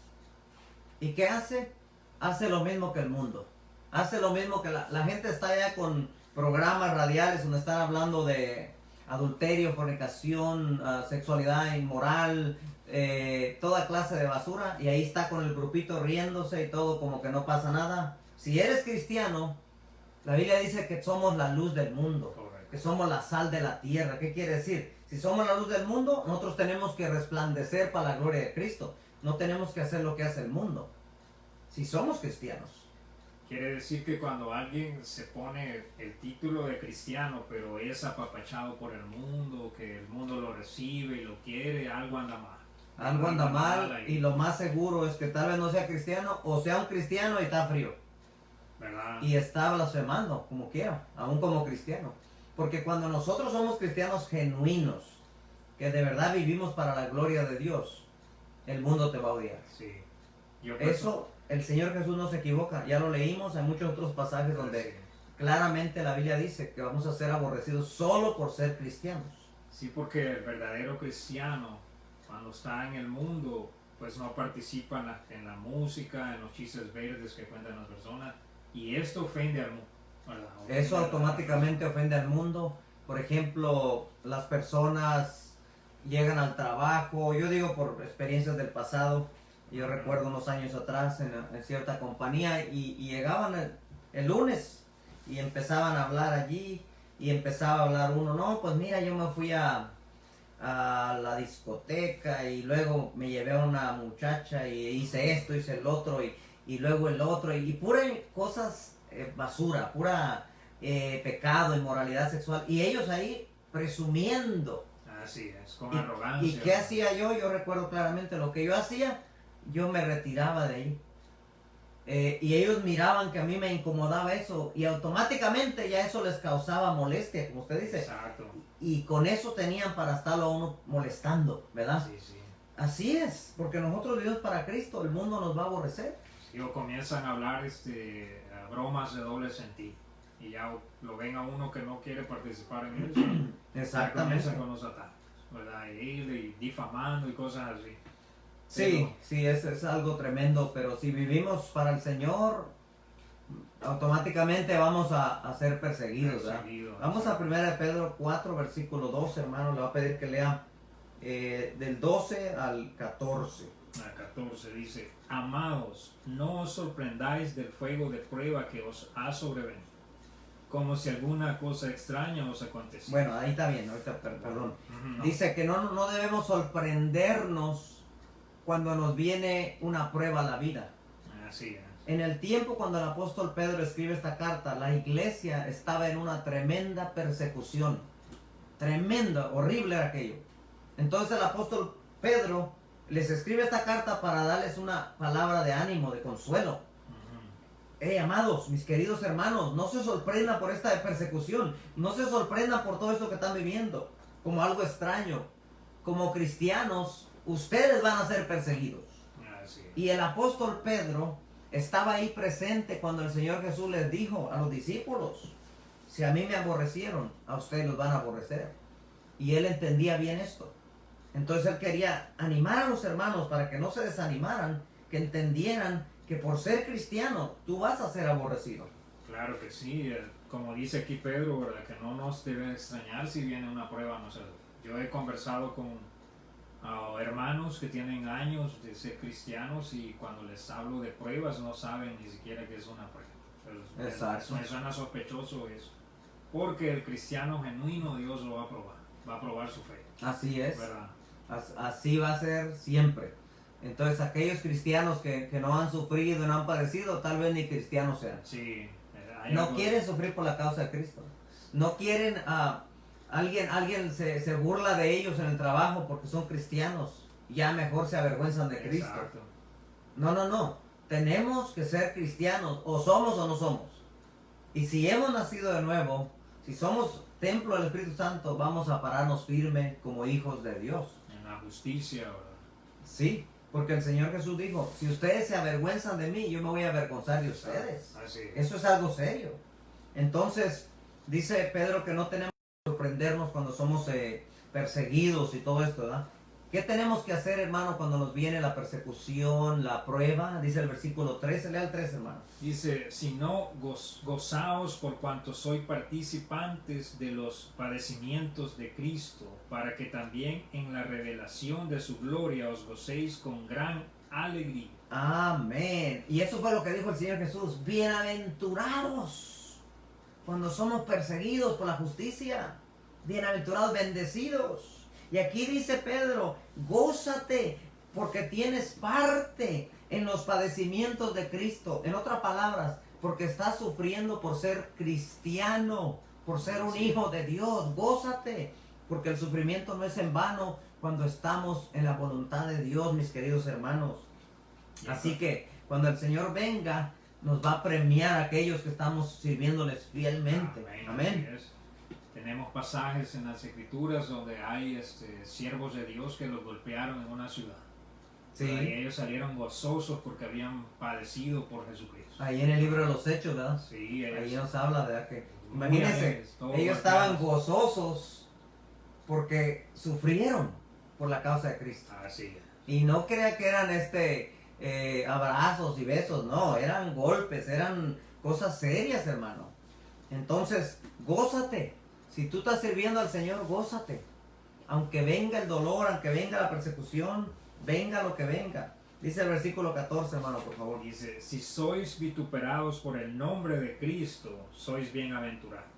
Speaker 1: ¿Y qué hace? Hace lo mismo que el mundo. Hace lo mismo que la gente está ya con programas radiales donde están hablando de adulterio, fornicación, sexualidad inmoral, toda clase de basura, y ahí está con el grupito riéndose y todo como que no pasa nada. Si eres cristiano, la Biblia dice que somos la luz del mundo. Correcto. Que somos la sal de la tierra. ¿Qué quiere decir? Si somos la luz del mundo, nosotros tenemos que resplandecer para la gloria de Cristo. No tenemos que hacer lo que hace el mundo. Si somos cristianos.
Speaker 2: Quiere decir que cuando alguien se pone el título de cristiano, pero es apapachado por el mundo, que el mundo lo recibe y lo quiere, algo anda mal.
Speaker 1: Algo anda mal, y lo más seguro es que tal vez no sea cristiano, o sea un cristiano y está frío.
Speaker 2: ¿Verdad?
Speaker 1: Y está blasfemando, como quiera, aún como cristiano. Porque cuando nosotros somos cristianos genuinos, que de verdad vivimos para la gloria de Dios, el mundo te va a odiar.
Speaker 2: Sí.
Speaker 1: Eso, el Señor Jesús no se equivoca. Ya lo leímos en muchos otros pasajes donde sí, claramente la Biblia dice que vamos a ser aborrecidos solo por ser cristianos.
Speaker 2: Sí, porque el verdadero cristiano, cuando está en el mundo, pues no participa en la música, en los chistes verdes que cuentan las personas, y esto ofende al mundo.
Speaker 1: Eso automáticamente ofende al mundo. Por ejemplo, las personas llegan al trabajo, yo digo por experiencias del pasado, yo recuerdo unos años atrás en cierta compañía y llegaban el lunes y empezaban a hablar allí y empezaba a hablar uno, no, pues mira, yo me fui a la discoteca y luego me llevé a una muchacha y hice esto, hice el otro y luego el otro y pura cosas basura, pura pecado, inmoralidad sexual y ellos ahí presumiendo.
Speaker 2: Así es, con arrogancia.
Speaker 1: ¿Y qué hacía yo? Yo recuerdo claramente lo que yo hacía, yo me retiraba de ahí. Y ellos miraban que a mí me incomodaba eso y automáticamente ya eso les causaba molestia, como usted dice.
Speaker 2: Exacto.
Speaker 1: Y con eso tenían para estarlo a uno molestando, ¿verdad?
Speaker 2: Sí, sí.
Speaker 1: Así es, porque nosotros vivimos para Cristo, el mundo nos va a aborrecer.
Speaker 2: Sí, o comienzan a hablar bromas de doble sentido y ya lo ven a uno que no quiere participar en eso.
Speaker 1: Exactamente.
Speaker 2: Comienzan con los ataques, ¿verdad? Y difamando y cosas así.
Speaker 1: Sí, sí, es algo tremendo, pero si vivimos para el Señor, automáticamente vamos a ser perseguidos, ¿verdad? Vamos a 1 Pedro 4, versículo 12, hermano, le voy a pedir que lea del 12 al 14.
Speaker 2: A 14 dice, amados, no os sorprendáis del fuego de prueba que os ha sobrevenido, como si alguna cosa extraña os aconteciera.
Speaker 1: Bueno, ahí está bien, ahorita, perdón. No. Dice que no debemos sorprendernos cuando nos viene una prueba a la vida.
Speaker 2: Así es.
Speaker 1: En el tiempo cuando el apóstol Pedro escribe esta carta, la iglesia estaba en una tremenda persecución. Tremenda, horrible era aquello. Entonces el apóstol Pedro les escribe esta carta para darles una palabra de ánimo, de consuelo. Amados, mis queridos hermanos, no se sorprendan por esta persecución. No se sorprendan por todo esto que están viviendo como algo extraño. Como cristianos, ustedes van a ser perseguidos. Y el apóstol Pedro estaba ahí presente cuando el Señor Jesús les dijo a los discípulos, si a mí me aborrecieron, a ustedes los van a aborrecer. Y él entendía bien esto. Entonces él quería animar a los hermanos para que no se desanimaran, que entendieran que por ser cristiano tú vas a ser aborrecido.
Speaker 2: Claro que sí, como dice aquí Pedro, ¿verdad? Que no nos debe extrañar si viene una prueba. No sé, yo he conversado con hermanos que tienen años de ser cristianos y cuando les hablo de pruebas no saben ni siquiera que es una prueba.
Speaker 1: Exacto.
Speaker 2: Me suena sospechoso eso, porque el cristiano genuino Dios lo va a probar, va a probar su fe.
Speaker 1: Así es,
Speaker 2: ¿verdad?
Speaker 1: Así va a ser siempre. Entonces aquellos cristianos que no han sufrido, no han padecido, tal vez ni cristianos sean.
Speaker 2: Sí,
Speaker 1: no quieren sufrir por la causa de Cristo. No quieren alguien se burla de ellos en el trabajo porque son cristianos. ya mejor se avergüenzan de Cristo.
Speaker 2: Exacto.
Speaker 1: No. Tenemos que ser cristianos, o somos o no somos. Y si hemos nacido de nuevo, si somos templo del Espíritu Santo, vamos a pararnos firme como hijos de Dios.
Speaker 2: En la justicia, ¿verdad?
Speaker 1: Sí, porque el Señor Jesús dijo, si ustedes se avergüenzan de mí, yo me voy a avergonzar de ustedes.
Speaker 2: Así es.
Speaker 1: Eso es algo serio. Entonces, dice Pedro que no tenemos que sorprendernos cuando somos perseguidos y todo esto, ¿verdad? ¿Qué tenemos que hacer, hermano, cuando nos viene la persecución, la prueba? Dice el versículo 13, lea el 13, hermano.
Speaker 2: Dice, si no, gozaos por cuanto soy participantes de los padecimientos de Cristo, para que también en la revelación de su gloria os gocéis con gran alegría.
Speaker 1: Amén. Y eso fue lo que dijo el Señor Jesús. Bienaventurados cuando somos perseguidos por la justicia. Bienaventurados, bendecidos. Y aquí dice Pedro, gózate porque tienes parte en los padecimientos de Cristo. En otras palabras, porque estás sufriendo por ser cristiano, por ser un hijo de Dios. Gózate, porque el sufrimiento no es en vano cuando estamos en la voluntad de Dios, mis queridos hermanos. Así que cuando el Señor venga, nos va a premiar a aquellos que estamos sirviéndoles fielmente. Amén.
Speaker 2: Tenemos pasajes en las Escrituras donde hay siervos de Dios que los golpearon en una ciudad.
Speaker 1: Sí.
Speaker 2: Y ellos salieron gozosos porque habían padecido por Jesucristo.
Speaker 1: Ahí en el libro de los Hechos, ¿verdad?
Speaker 2: Sí,
Speaker 1: ahí nos habla de que, imagínense, ellos
Speaker 2: golpeados.
Speaker 1: estaban gozosos porque sufrieron por la causa de Cristo.
Speaker 2: Así es.
Speaker 1: Y no crea que eran abrazos y besos, no, eran golpes, eran cosas serias, hermano. Entonces, gózate. Si tú estás sirviendo al Señor, gózate. Aunque venga el dolor, aunque venga la persecución, venga lo que venga. Dice el versículo 14, hermano, por favor.
Speaker 2: Dice, si sois vituperados por el nombre de Cristo, sois bienaventurados.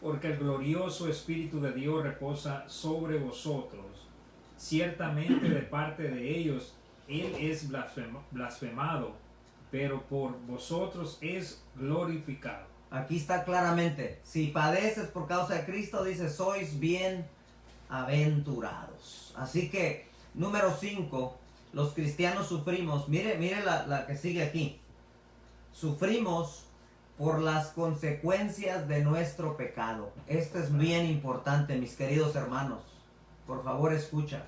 Speaker 2: Porque el glorioso Espíritu de Dios reposa sobre vosotros. Ciertamente de parte de ellos, Él es blasfemado, pero por vosotros es glorificado.
Speaker 1: Aquí está claramente, si padeces por causa de Cristo, dice, sois bienaventurados. Así que, número 5, los cristianos sufrimos, mire la que sigue aquí. Sufrimos por las consecuencias de nuestro pecado. Esto es bien importante, mis queridos hermanos. Por favor, escucha.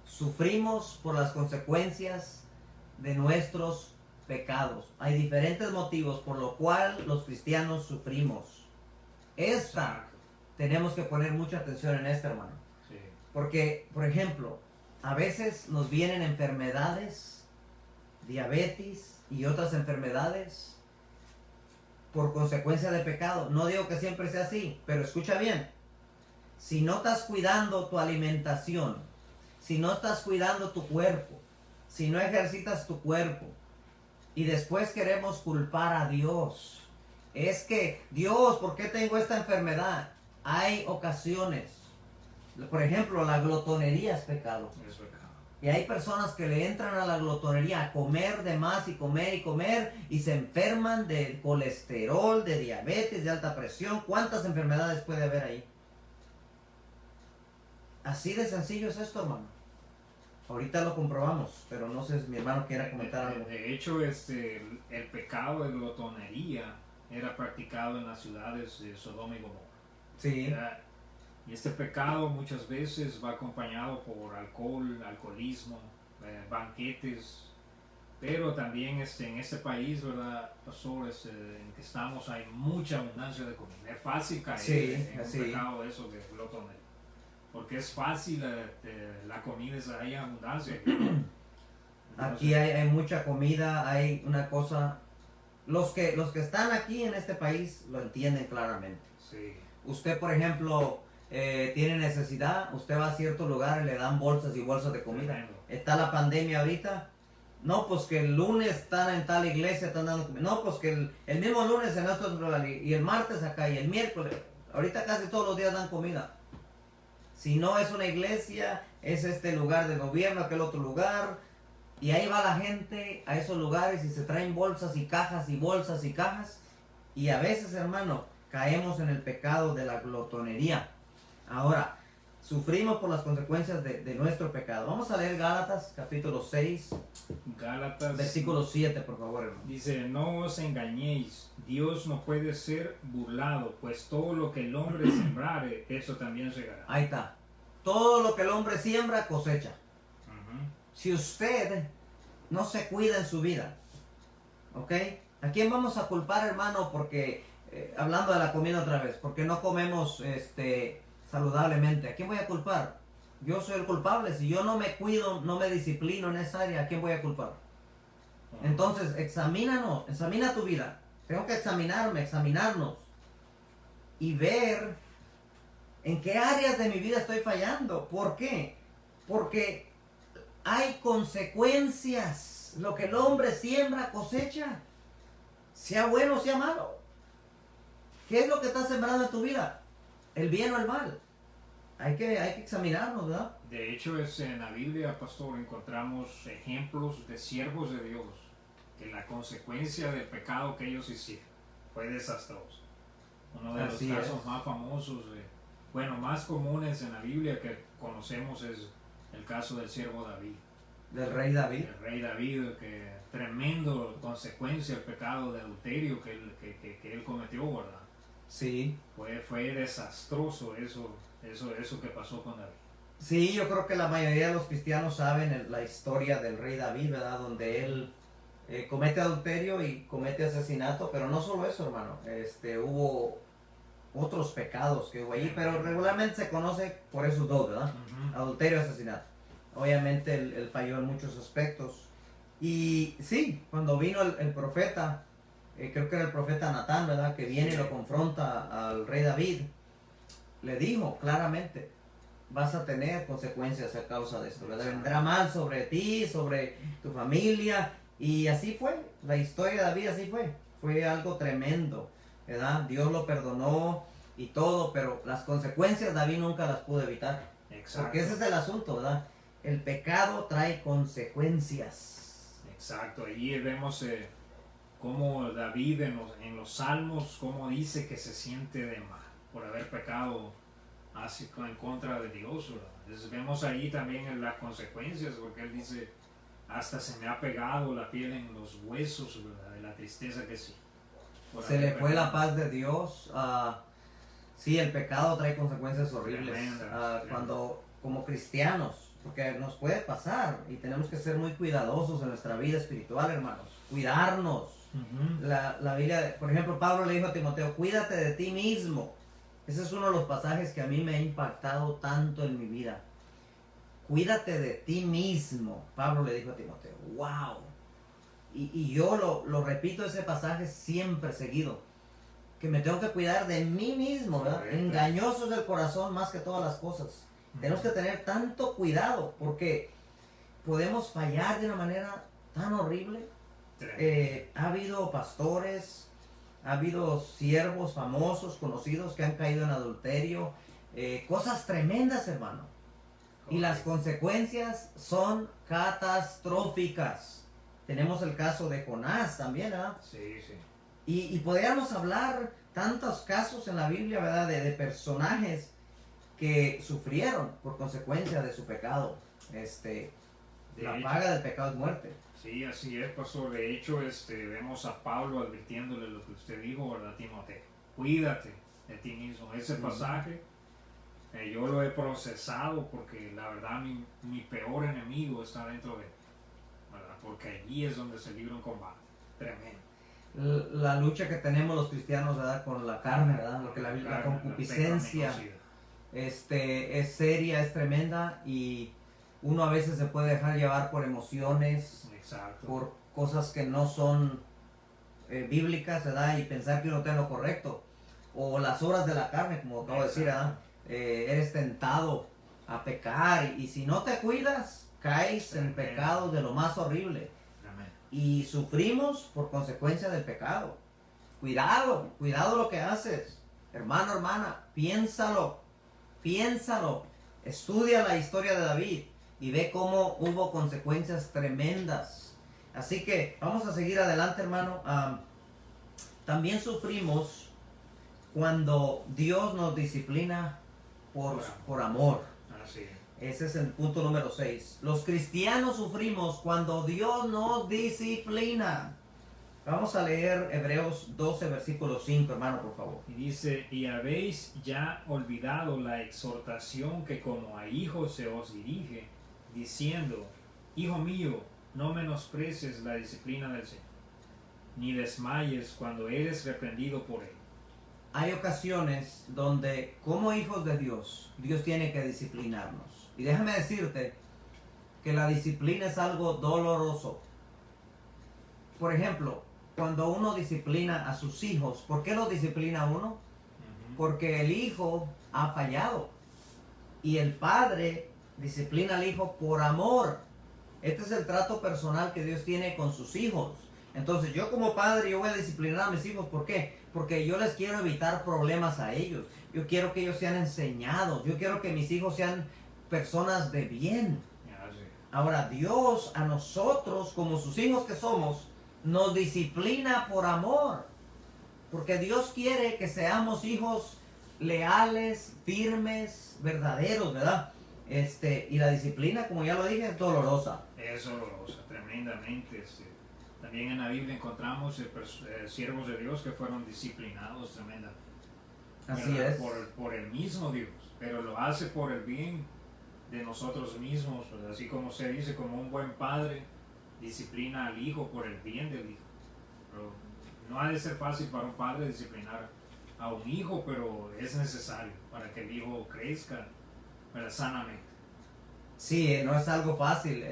Speaker 1: Sufrimos por las consecuencias de nuestros pecados. Hay diferentes motivos por lo cual los cristianos sufrimos. Tenemos que poner mucha atención en esta, hermano.
Speaker 2: Sí.
Speaker 1: Porque, por ejemplo, a veces nos vienen enfermedades, diabetes y otras enfermedades por consecuencia de pecado. No digo que siempre sea así, pero escucha bien. Si no estás cuidando tu alimentación, si no estás cuidando tu cuerpo, si no ejercitas tu cuerpo, y después queremos culpar a Dios. Es que, Dios, ¿por qué tengo esta enfermedad? Hay ocasiones. Por ejemplo, la glotonería es pecado.
Speaker 2: Es pecado.
Speaker 1: Y hay personas que le entran a la glotonería a comer de más y comer y se enferman de colesterol, de diabetes, de alta presión. ¿Cuántas enfermedades puede haber ahí? Así de sencillo es esto, hermano. Ahorita lo comprobamos, pero no sé si mi hermano quiera comentar algo.
Speaker 2: De hecho, el pecado de glotonería era practicado en las ciudades de Sodoma y Gomorra.
Speaker 1: Sí.
Speaker 2: Y este pecado muchas veces va acompañado por alcoholismo, banquetes, pero también en este país, ¿verdad, pastor? En que estamos hay mucha abundancia de comida. Es fácil caer en un pecado de eso de glotonería. Porque es fácil, la comida es ahí en abundancia.
Speaker 1: Aquí hay mucha comida, hay una cosa. Los que están aquí en este país lo entienden claramente.
Speaker 2: Sí.
Speaker 1: Usted, por ejemplo, tiene necesidad, usted va a ciertos lugares, le dan bolsas y bolsas de comida.
Speaker 2: Tremendo.
Speaker 1: Está la pandemia ahorita. No, pues que el lunes están en tal iglesia, están dando comida. No, pues que el mismo lunes en otro lugar, y el martes acá, y el miércoles. Ahorita casi todos los días dan comida. Si no es una iglesia, es este lugar de gobierno, aquel otro lugar. Y ahí va la gente a esos lugares y se traen bolsas y cajas y bolsas y cajas. Y a veces, hermano, caemos en el pecado de la glotonería. Ahora, Sufrimos por las consecuencias de nuestro pecado. Vamos a leer Gálatas capítulo 6,
Speaker 2: Gálatas
Speaker 1: versículo 7, por favor, hermano.
Speaker 2: dice, no os engañéis, Dios no puede ser burlado, pues todo lo que el hombre sembrare, eso también segará.
Speaker 1: Ahí está. Todo lo que el hombre siembra, cosecha.
Speaker 2: Ujú.
Speaker 1: Si usted no se cuida en su vida, ¿ok? ¿A quién vamos a culpar, hermano? Porque, hablando de la comida otra vez, porque no comemos saludablemente. ¿A quién voy a culpar? Yo soy el culpable. Si yo no me cuido, no me disciplino en esa área, ¿a quién voy a culpar? Entonces, examina tu vida. Tengo que examinarnos y ver en qué áreas de mi vida estoy fallando. ¿Por qué? Porque hay consecuencias. Lo que el hombre siembra, cosecha. Sea bueno o sea malo. ¿Qué es lo que estás sembrando en tu vida? ¿El bien o el mal? Hay que examinarnos, ¿verdad?
Speaker 2: De hecho, en la Biblia, pastor, encontramos ejemplos de siervos de Dios, que la consecuencia del pecado que ellos hicieron fue desastroso. Uno de
Speaker 1: Así
Speaker 2: los casos
Speaker 1: es.
Speaker 2: más famosos, más comunes en la Biblia que conocemos es el caso del siervo David.
Speaker 1: Del rey David.
Speaker 2: El rey David, que tremendo consecuencia el pecado de adulterio que él cometió, ¿verdad?
Speaker 1: Sí.
Speaker 2: Fue desastroso eso que pasó con David.
Speaker 1: Sí, yo creo que la mayoría de los cristianos saben la historia del rey David, ¿verdad? Donde él comete adulterio y comete asesinato, pero no solo eso, hermano. Hubo otros pecados que hubo allí, pero regularmente se conoce por esos dos, ¿verdad?
Speaker 2: Ujú.
Speaker 1: Adulterio y asesinato. Obviamente él falló en muchos aspectos. Y sí, cuando vino el profeta, creo que era el profeta Natán, ¿verdad? Que viene y lo confronta al rey David, le dijo claramente, vas a tener consecuencias a causa de esto, ¿verdad? Vendrá mal sobre ti, sobre tu familia. Y así fue, la historia de David así fue algo tremendo, ¿verdad? Dios lo perdonó y todo, pero las consecuencias David nunca las pudo evitar.
Speaker 2: Exacto.
Speaker 1: Porque ese es el asunto, ¿verdad? El pecado trae consecuencias.
Speaker 2: Exacto, ahí vemos cómo David en los salmos, cómo dice que se siente de mal por haber pecado en contra de Dios, ¿verdad? Entonces vemos ahí también las consecuencias, porque él dice, hasta se me ha pegado la piel en los huesos, ¿verdad? De la tristeza que sí.
Speaker 1: Se le fue la paz de Dios. Sí, el pecado trae consecuencias horribles.
Speaker 2: Tremendas.
Speaker 1: Cuando, como cristianos, porque nos puede pasar y tenemos que ser muy cuidadosos en nuestra vida espiritual, hermanos. Cuidarnos.
Speaker 2: Ujú.
Speaker 1: La Biblia, por ejemplo, Pablo le dijo a Timoteo, cuídate de ti mismo. Ese es uno de los pasajes que a mí me ha impactado tanto en mi vida. Cuídate de ti mismo, Pablo le dijo a Timoteo. ¡Wow! Y yo lo repito ese pasaje siempre seguido. Que me tengo que cuidar de mí mismo, ¿verdad?
Speaker 2: Correcto.
Speaker 1: Engañoso es el corazón más que todas las cosas. Tenemos que tener tanto cuidado porque podemos fallar de una manera tan horrible. Ha habido pastores, ha habido siervos famosos, conocidos que han caído en adulterio, cosas tremendas, hermano. Y las consecuencias son catastróficas. Tenemos el caso de Jonás también, ¿verdad?
Speaker 2: Sí, sí.
Speaker 1: Y podríamos hablar tantos casos en la Biblia, ¿verdad? De personajes que sufrieron por consecuencia de su pecado. La paga del pecado es muerte.
Speaker 2: Sí, así es, pastor. De hecho, vemos a Pablo advirtiéndole lo que usted dijo, ¿verdad, Timoteo? Cuídate de ti mismo. Ese pasaje yo lo he procesado porque la verdad mi peor enemigo está dentro de mí, ¿verdad? Porque allí es donde se libra un combate tremendo.
Speaker 1: La lucha que tenemos los cristianos, ¿verdad? Con la carne, ¿verdad? Lo que la
Speaker 2: Carne,
Speaker 1: concupiscencia
Speaker 2: pecaminosidad.
Speaker 1: es seria, es tremenda y uno a veces se puede dejar llevar por emociones,
Speaker 2: Exacto.
Speaker 1: por cosas que no son bíblicas, ¿verdad? Y pensar que uno está en lo correcto. O las obras de la carne, como acabo de decir, ¿verdad? Eres tentado a pecar y si no te cuidas, caes en pecados de lo más horrible.
Speaker 2: Amén.
Speaker 1: Y sufrimos por consecuencia del pecado. Cuidado lo que haces. Hermano, hermana, piénsalo. Estudia la historia de David y ve cómo hubo consecuencias tremendas. Así que vamos a seguir adelante, hermano. También sufrimos cuando Dios nos disciplina por amor.
Speaker 2: Así es.
Speaker 1: Ese es el punto número 6. Los cristianos sufrimos cuando Dios nos disciplina. Vamos a leer Hebreos 12, versículo 5, hermano, por favor.
Speaker 2: Y dice, y habéis ya olvidado la exhortación que como a hijos se os dirige, diciendo, hijo mío, no menosprecies la disciplina del Señor, ni desmayes cuando eres reprendido por él.
Speaker 1: Hay ocasiones donde, como hijos de Dios, Dios tiene que disciplinarnos. Y déjame decirte que la disciplina es algo doloroso. Por ejemplo, cuando uno disciplina a sus hijos, ¿por qué los disciplina uno? Porque el hijo ha fallado. Y el padre disciplina al hijo por amor. Este es el trato personal que Dios tiene con sus hijos. Entonces yo como padre, yo voy a disciplinar a mis hijos. ¿Por qué? Porque yo les quiero evitar problemas a ellos. Yo quiero que ellos sean enseñados. Yo quiero que mis hijos sean personas de bien. Ahora Dios a nosotros, como sus hijos que somos, nos disciplina por amor. Porque Dios quiere que seamos hijos leales, firmes, verdaderos, ¿verdad? Y la disciplina, como ya lo dije, es dolorosa.
Speaker 2: Es dolorosa, tremendamente. También en la Biblia encontramos siervos de Dios que fueron disciplinados tremendamente.
Speaker 1: Así
Speaker 2: ¿verdad?
Speaker 1: es.
Speaker 2: Por el mismo Dios, pero lo hace por el bien de nosotros mismos, ¿verdad? Así como se dice, como un buen padre disciplina al hijo por el bien del hijo. Pero no ha de ser fácil para un padre disciplinar a un hijo, pero es necesario para que el hijo crezca, ¿verdad? Sanamente.
Speaker 1: Sí, no es algo fácil,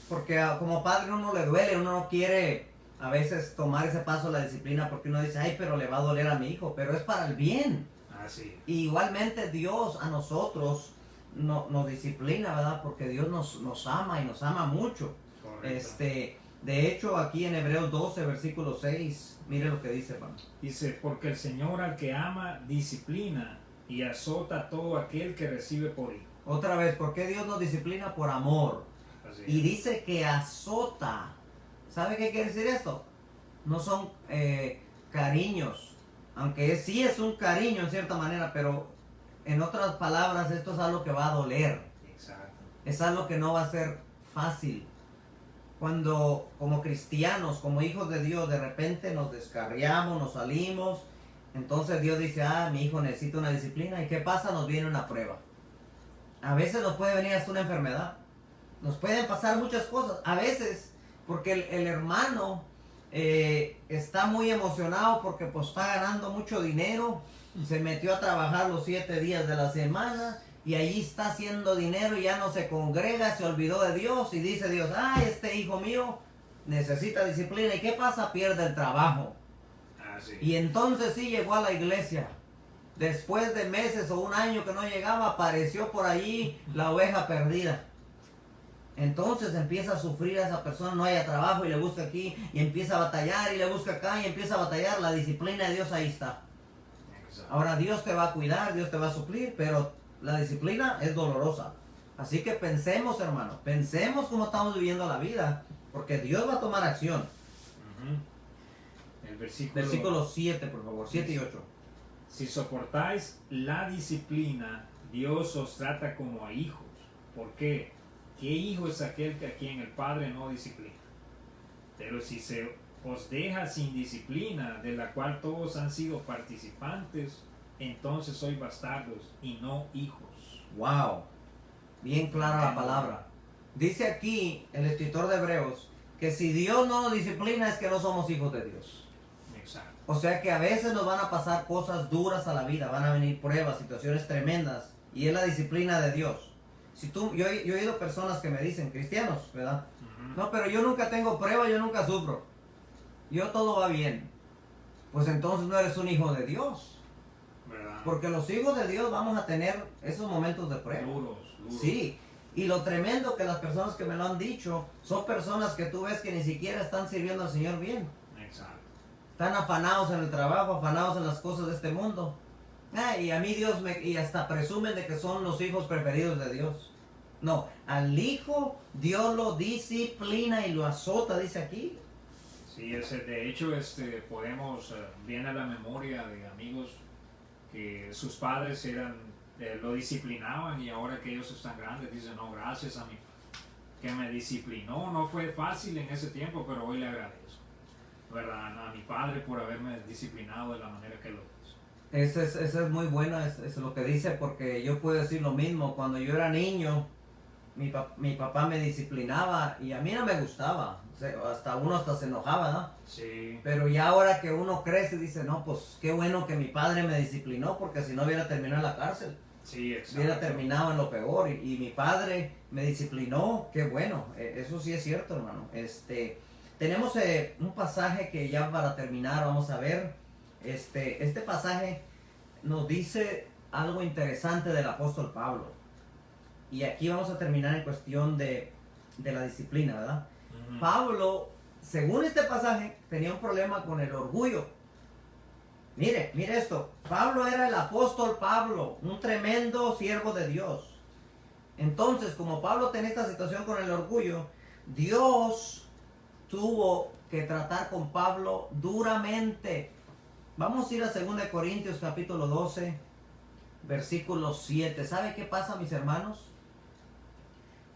Speaker 1: porque como padre uno le duele, uno no quiere a veces tomar ese paso a la disciplina porque uno dice, ay, pero le va a doler a mi hijo, pero es para el bien.
Speaker 2: Así.
Speaker 1: Y igualmente Dios a nosotros nos disciplina, ¿verdad? Porque Dios nos ama y nos ama mucho.
Speaker 2: Correcto.
Speaker 1: De hecho, aquí en Hebreos 12, versículo 6, mire lo que dice, hermano.
Speaker 2: Dice, porque el Señor al que ama disciplina y azota a todo aquel que recibe por hijo.
Speaker 1: Otra vez, ¿por qué Dios nos disciplina? Por amor.
Speaker 2: Así
Speaker 1: Y
Speaker 2: es.
Speaker 1: dice que azota. ¿Sabe qué quiere decir esto? No son cariños, aunque sí es un cariño en cierta manera, pero en otras palabras esto es algo que va a doler.
Speaker 2: Exacto.
Speaker 1: Es algo que no va a ser fácil. Cuando como cristianos, como hijos de Dios, de repente nos descarriamos, nos salimos, entonces Dios dice, mi hijo necesita una disciplina. ¿Y qué pasa? Nos viene una prueba. A veces nos puede venir hasta una enfermedad. Nos pueden pasar muchas cosas. A veces, porque el hermano está muy emocionado porque pues está ganando mucho dinero. Se metió a trabajar los 7 días de la semana y allí está haciendo dinero y ya no se congrega, se olvidó de Dios y dice Dios, este hijo mío necesita disciplina. ¿Y qué pasa? Pierde el trabajo.
Speaker 2: Así.
Speaker 1: Y entonces sí llegó a la iglesia. Después de meses o un año que no llegaba, apareció por allí la oveja perdida. Entonces empieza a sufrir a esa persona, no haya trabajo y le busca aquí y empieza a batallar y le busca acá y empieza a batallar. La disciplina de Dios ahí está.
Speaker 2: Exacto.
Speaker 1: Ahora Dios te va a cuidar, Dios te va a suplir, pero la disciplina es dolorosa. Así que pensemos, hermano, pensemos cómo estamos viviendo la vida, porque Dios va a tomar acción.
Speaker 2: El versículo
Speaker 1: Versículo 7, por favor, 7 y 8.
Speaker 2: Si soportáis la disciplina, Dios os trata como a hijos. ¿Por qué? ¿Qué hijo es aquel a quien el Padre no disciplina? Pero si se os deja sin disciplina, de la cual todos han sido participantes, entonces sois bastardos y no hijos.
Speaker 1: Wow, bien clara la palabra. Dice aquí el escritor de Hebreos que si Dios no nos disciplina es que no somos hijos de Dios.
Speaker 2: Exacto.
Speaker 1: O sea que a veces nos van a pasar cosas duras a la vida, van a venir pruebas, situaciones tremendas, y es la disciplina de Dios. Yo he oído personas que me dicen, cristianos, ¿verdad? No, pero yo nunca tengo prueba, yo nunca sufro. Yo todo va bien. Pues entonces no eres un hijo de Dios.
Speaker 2: ¿Verdad?
Speaker 1: Porque los hijos de Dios vamos a tener esos momentos de prueba.
Speaker 2: Duros.
Speaker 1: Sí. Y lo tremendo que las personas que me lo han dicho son personas que tú ves que ni siquiera están sirviendo al Señor bien.
Speaker 2: Exacto.
Speaker 1: Están afanados en el trabajo, afanados en las cosas de este mundo. Y a mí Dios y hasta presumen de que son los hijos preferidos de Dios. No, al hijo Dios lo disciplina y lo azota, dice aquí.
Speaker 2: Sí, de hecho podemos, viene a la memoria de amigos que sus padres eran lo disciplinaban, y ahora que ellos están grandes dicen, no, gracias a mi que me disciplinó. No fue fácil en ese tiempo, pero hoy le agradezco, ¿verdad?, a mi padre por haberme disciplinado de la manera que lo hizo.
Speaker 1: Eso es muy bueno, es lo que dice, porque yo puedo decir lo mismo. Cuando yo era niño, mi papá me disciplinaba y a mí no me gustaba. O sea, hasta se enojaba, ¿no?
Speaker 2: Sí,
Speaker 1: Pero ya ahora que uno crece, dice, no, pues qué bueno que mi padre me disciplinó, porque si no hubiera terminado en la cárcel.
Speaker 2: sí, exacto.
Speaker 1: Hubiera terminado en lo peor. Y mi padre me disciplinó, qué bueno. Eso sí es cierto, hermano. Tenemos un pasaje que ya para terminar vamos a ver. Este pasaje nos dice algo interesante del apóstol Pablo. Y aquí vamos a terminar en cuestión de la disciplina, ¿verdad?
Speaker 2: Ujú.
Speaker 1: Pablo, según este pasaje, tenía un problema con el orgullo. Mire esto. Pablo era el apóstol Pablo, un tremendo siervo de Dios. Entonces, como Pablo tenía esta situación con el orgullo, Dios tuvo que tratar con Pablo duramente. Vamos a ir a 2 Corintios capítulo 12, versículo 7. ¿Sabe qué pasa, mis hermanos?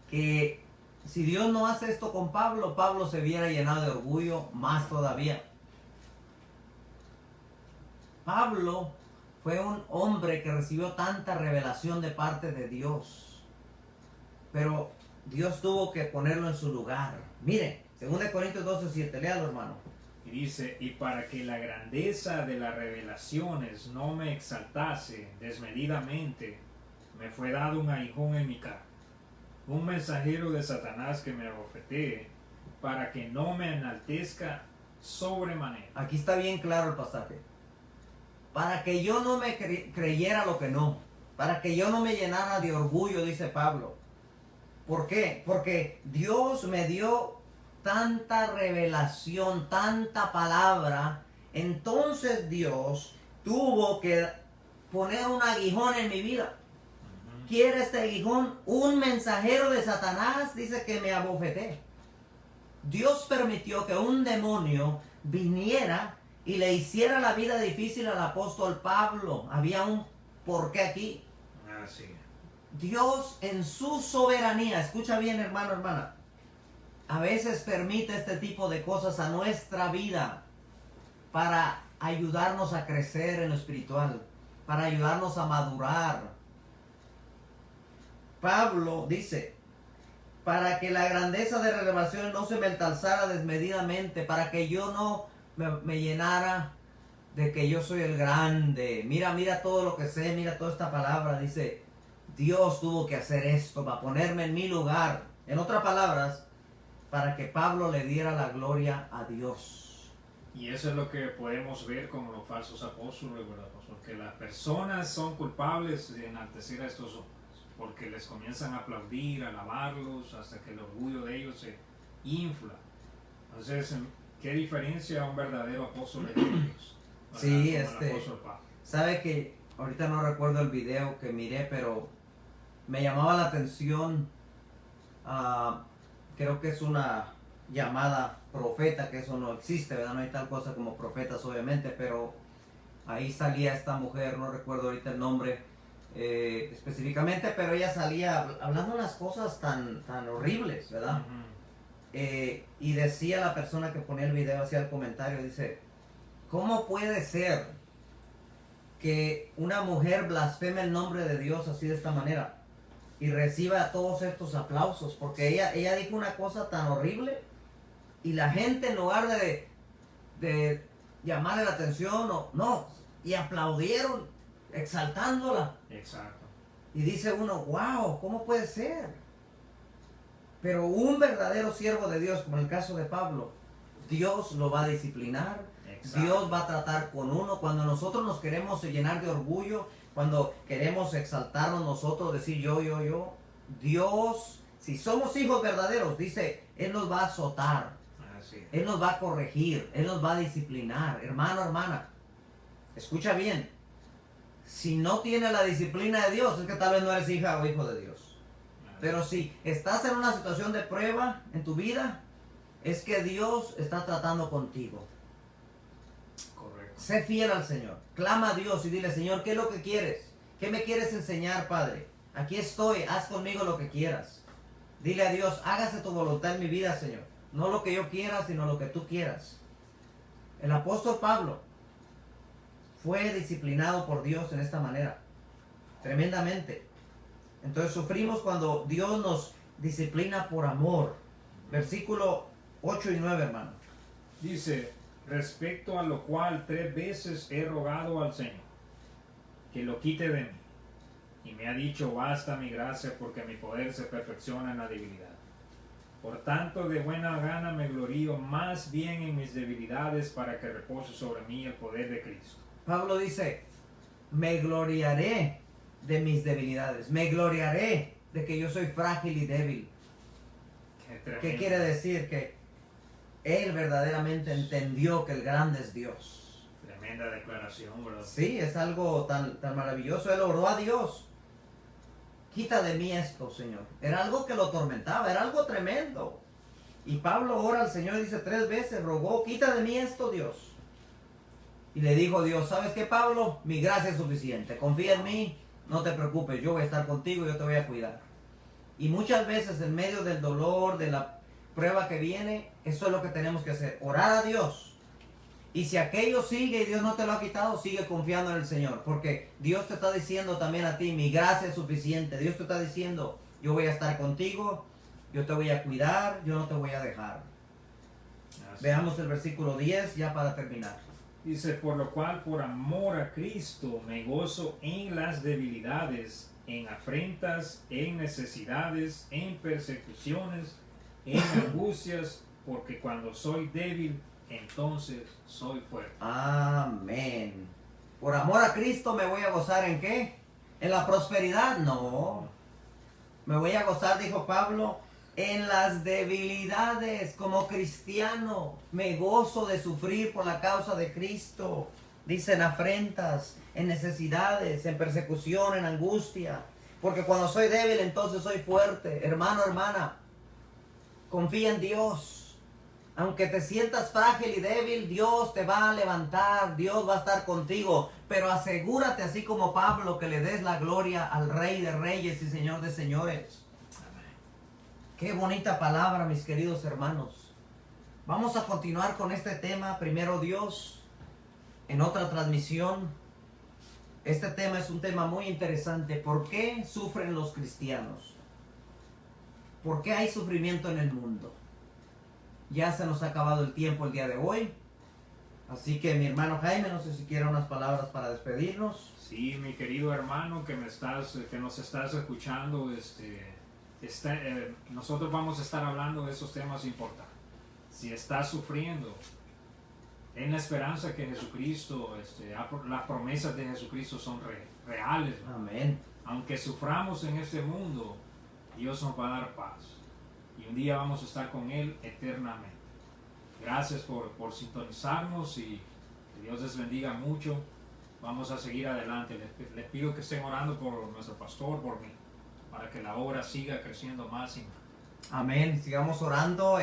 Speaker 1: Que si Dios no hace esto con Pablo, Pablo se viera llenado de orgullo más todavía. Pablo fue un hombre que recibió tanta revelación de parte de Dios, pero Dios tuvo que ponerlo en su lugar. Mire, 2 Corintios 12, 7, léalo, hermano.
Speaker 2: Y dice, y para que la grandeza de las revelaciones no me exaltase desmedidamente, me fue dado un aguijón en mi carne, un mensajero de Satanás que me abofetee, para que no me enaltezca sobremanera.
Speaker 1: Aquí está bien claro el pasaje. Para que yo no me creyera lo que no, para que yo no me llenara de orgullo, dice Pablo. ¿Por qué? Porque Dios me dio tanta revelación, tanta palabra. Entonces Dios tuvo que poner un aguijón en mi vida. ¿Quiere este aguijón? Un mensajero de Satanás dice que me abofeté. Dios permitió que un demonio viniera y le hiciera la vida difícil al apóstol Pablo. Había un porqué aquí.
Speaker 2: Así.
Speaker 1: Dios en su soberanía, escucha bien, hermano, hermana, a veces permite este tipo de cosas a nuestra vida para ayudarnos a crecer en lo espiritual, para ayudarnos a madurar. Pablo dice, para que la grandeza de revelación no se me ensalzara desmedidamente, para que yo no me llenara de que yo soy el grande. Mira todo lo que sé, mira toda esta palabra. Dice, Dios tuvo que hacer esto para ponerme en mi lugar. En otras palabras, para que Pablo le diera la gloria a Dios.
Speaker 2: Y eso es lo que podemos ver con los falsos apóstoles, ¿verdad? Porque las personas son culpables de enaltecer a estos hombres, porque les comienzan a aplaudir, a alabarlos, hasta que el orgullo de ellos se infla. Entonces, ¿qué diferencia a un verdadero apóstol de Dios?
Speaker 1: Sí,
Speaker 2: el apóstol Pablo.
Speaker 1: sabe que ahorita no recuerdo el video que miré, pero me llamaba la atención. Creo que es una llamada profeta, que eso no existe, ¿verdad? No hay tal cosa como profetas, obviamente, pero ahí salía esta mujer, no recuerdo ahorita el nombre específicamente, pero ella salía hablando unas cosas tan horribles, ¿verdad? Y decía la persona que ponía el video, hacía el comentario, dice, ¿cómo puede ser que una mujer blasfeme el nombre de Dios así de esta manera y reciba todos estos aplausos? Porque ella dijo una cosa tan horrible y la gente, en lugar de llamarle la atención, y aplaudieron exaltándola.
Speaker 2: Exacto.
Speaker 1: Y dice uno, wow, ¿cómo puede ser? Pero un verdadero siervo de Dios, como en el caso de Pablo, Dios lo va a disciplinar.
Speaker 2: Exacto.
Speaker 1: Dios va a tratar con uno. Cuando nosotros nos queremos llenar de orgullo, cuando queremos exaltarnos nosotros, decir yo, Dios, si somos hijos verdaderos, dice, Él nos va a azotar, Él nos va a corregir, Él nos va a disciplinar. Hermano, hermana, escucha bien, si no tienes la disciplina de Dios, es que tal vez no eres hija o hijo de Dios. Pero si estás en una situación de prueba en tu vida, es que Dios está tratando contigo.
Speaker 2: Correcto.
Speaker 1: Sé fiel al Señor. Clama a Dios y dile, Señor, ¿qué es lo que quieres? ¿Qué me quieres enseñar, Padre? Aquí estoy, haz conmigo lo que quieras. Dile a Dios, hágase tu voluntad en mi vida, Señor. No lo que yo quiera, sino lo que tú quieras. El apóstol Pablo fue disciplinado por Dios en esta manera, tremendamente. Entonces sufrimos cuando Dios nos disciplina por amor. Versículo 8 y 9, hermano.
Speaker 2: Dice, respecto a lo cual 3 veces he rogado al Señor que lo quite de mí. Y me ha dicho, basta mi gracia, porque mi poder se perfecciona en la debilidad. Por tanto, de buena gana me glorío más bien en mis debilidades, para que repose sobre mí el poder de Cristo.
Speaker 1: Pablo dice, me gloriaré de mis debilidades. Me gloriaré de que yo soy frágil y débil. ¿Qué quiere decir? Que él verdaderamente entendió que el grande es Dios.
Speaker 2: Tremenda declaración, bro.
Speaker 1: Sí, es algo tan maravilloso. Él oró a Dios. Quita de mí esto, Señor. Era algo que lo atormentaba, era algo tremendo. Y Pablo ora al Señor y dice 3 veces, rogó, quita de mí esto, Dios. Y le dijo Dios, ¿sabes qué, Pablo? Mi gracia es suficiente. Confía en mí, no te preocupes, yo voy a estar contigo, yo te voy a cuidar. Y muchas veces en medio del dolor, de la prueba que viene, eso es lo que tenemos que hacer, orar a Dios. Y si aquello sigue y Dios no te lo ha quitado, sigue confiando en el Señor. Porque Dios te está diciendo también a ti, mi gracia es suficiente. Dios te está diciendo, yo voy a estar contigo, yo te voy a cuidar, yo no te voy a dejar. Veamos el versículo 10 ya para terminar.
Speaker 2: Dice, por lo cual, por amor a Cristo, me gozo en las debilidades, en afrentas, en necesidades, en persecuciones, en angustias, porque cuando soy débil, entonces soy fuerte.
Speaker 1: Amén. Por amor a Cristo me voy a gozar ¿en qué? ¿En la prosperidad? No. Me voy a gozar, dijo Pablo, en las debilidades. Como cristiano me gozo de sufrir por la causa de Cristo. Dice en afrentas, en necesidades, en persecución, en angustia. Porque cuando soy débil, entonces soy fuerte. Hermano, hermana, confía en Dios. Aunque te sientas frágil y débil, Dios te va a levantar, Dios va a estar contigo. Pero asegúrate, así como Pablo, que le des la gloria al Rey de Reyes y Señor de Señores. Qué bonita palabra, mis queridos hermanos. Vamos a continuar con este tema, primero Dios, en otra transmisión. Este tema es un tema muy interesante. ¿Por qué sufren los cristianos? ¿Por qué hay sufrimiento en el mundo? Ya se nos ha acabado el tiempo el día de hoy. Así que mi hermano Jaime, no sé si quiere unas palabras para despedirnos.
Speaker 2: Sí, mi querido hermano que nos estás escuchando, nosotros vamos a estar hablando de esos temas importantes. Si estás sufriendo, ten la esperanza que Jesucristo, las promesas de Jesucristo son reales, ¿no?
Speaker 1: Amén.
Speaker 2: Aunque suframos en este mundo, Dios nos va a dar paz. Y un día vamos a estar con Él eternamente. Gracias por sintonizarnos y que Dios les bendiga mucho. Vamos a seguir adelante. Les pido que estén orando por nuestro pastor, por mí, para que la obra siga creciendo más y más.
Speaker 1: Amén. Sigamos orando,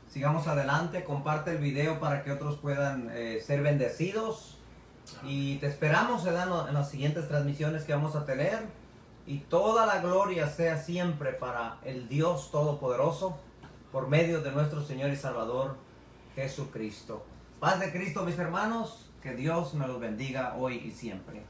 Speaker 1: sigamos adelante. Comparte el video para que otros puedan ser bendecidos. Y te esperamos en las siguientes transmisiones que vamos a tener. Y toda la gloria sea siempre para el Dios Todopoderoso, por medio de nuestro Señor y Salvador Jesucristo. Paz de Cristo, mis hermanos, que Dios me los bendiga hoy y siempre.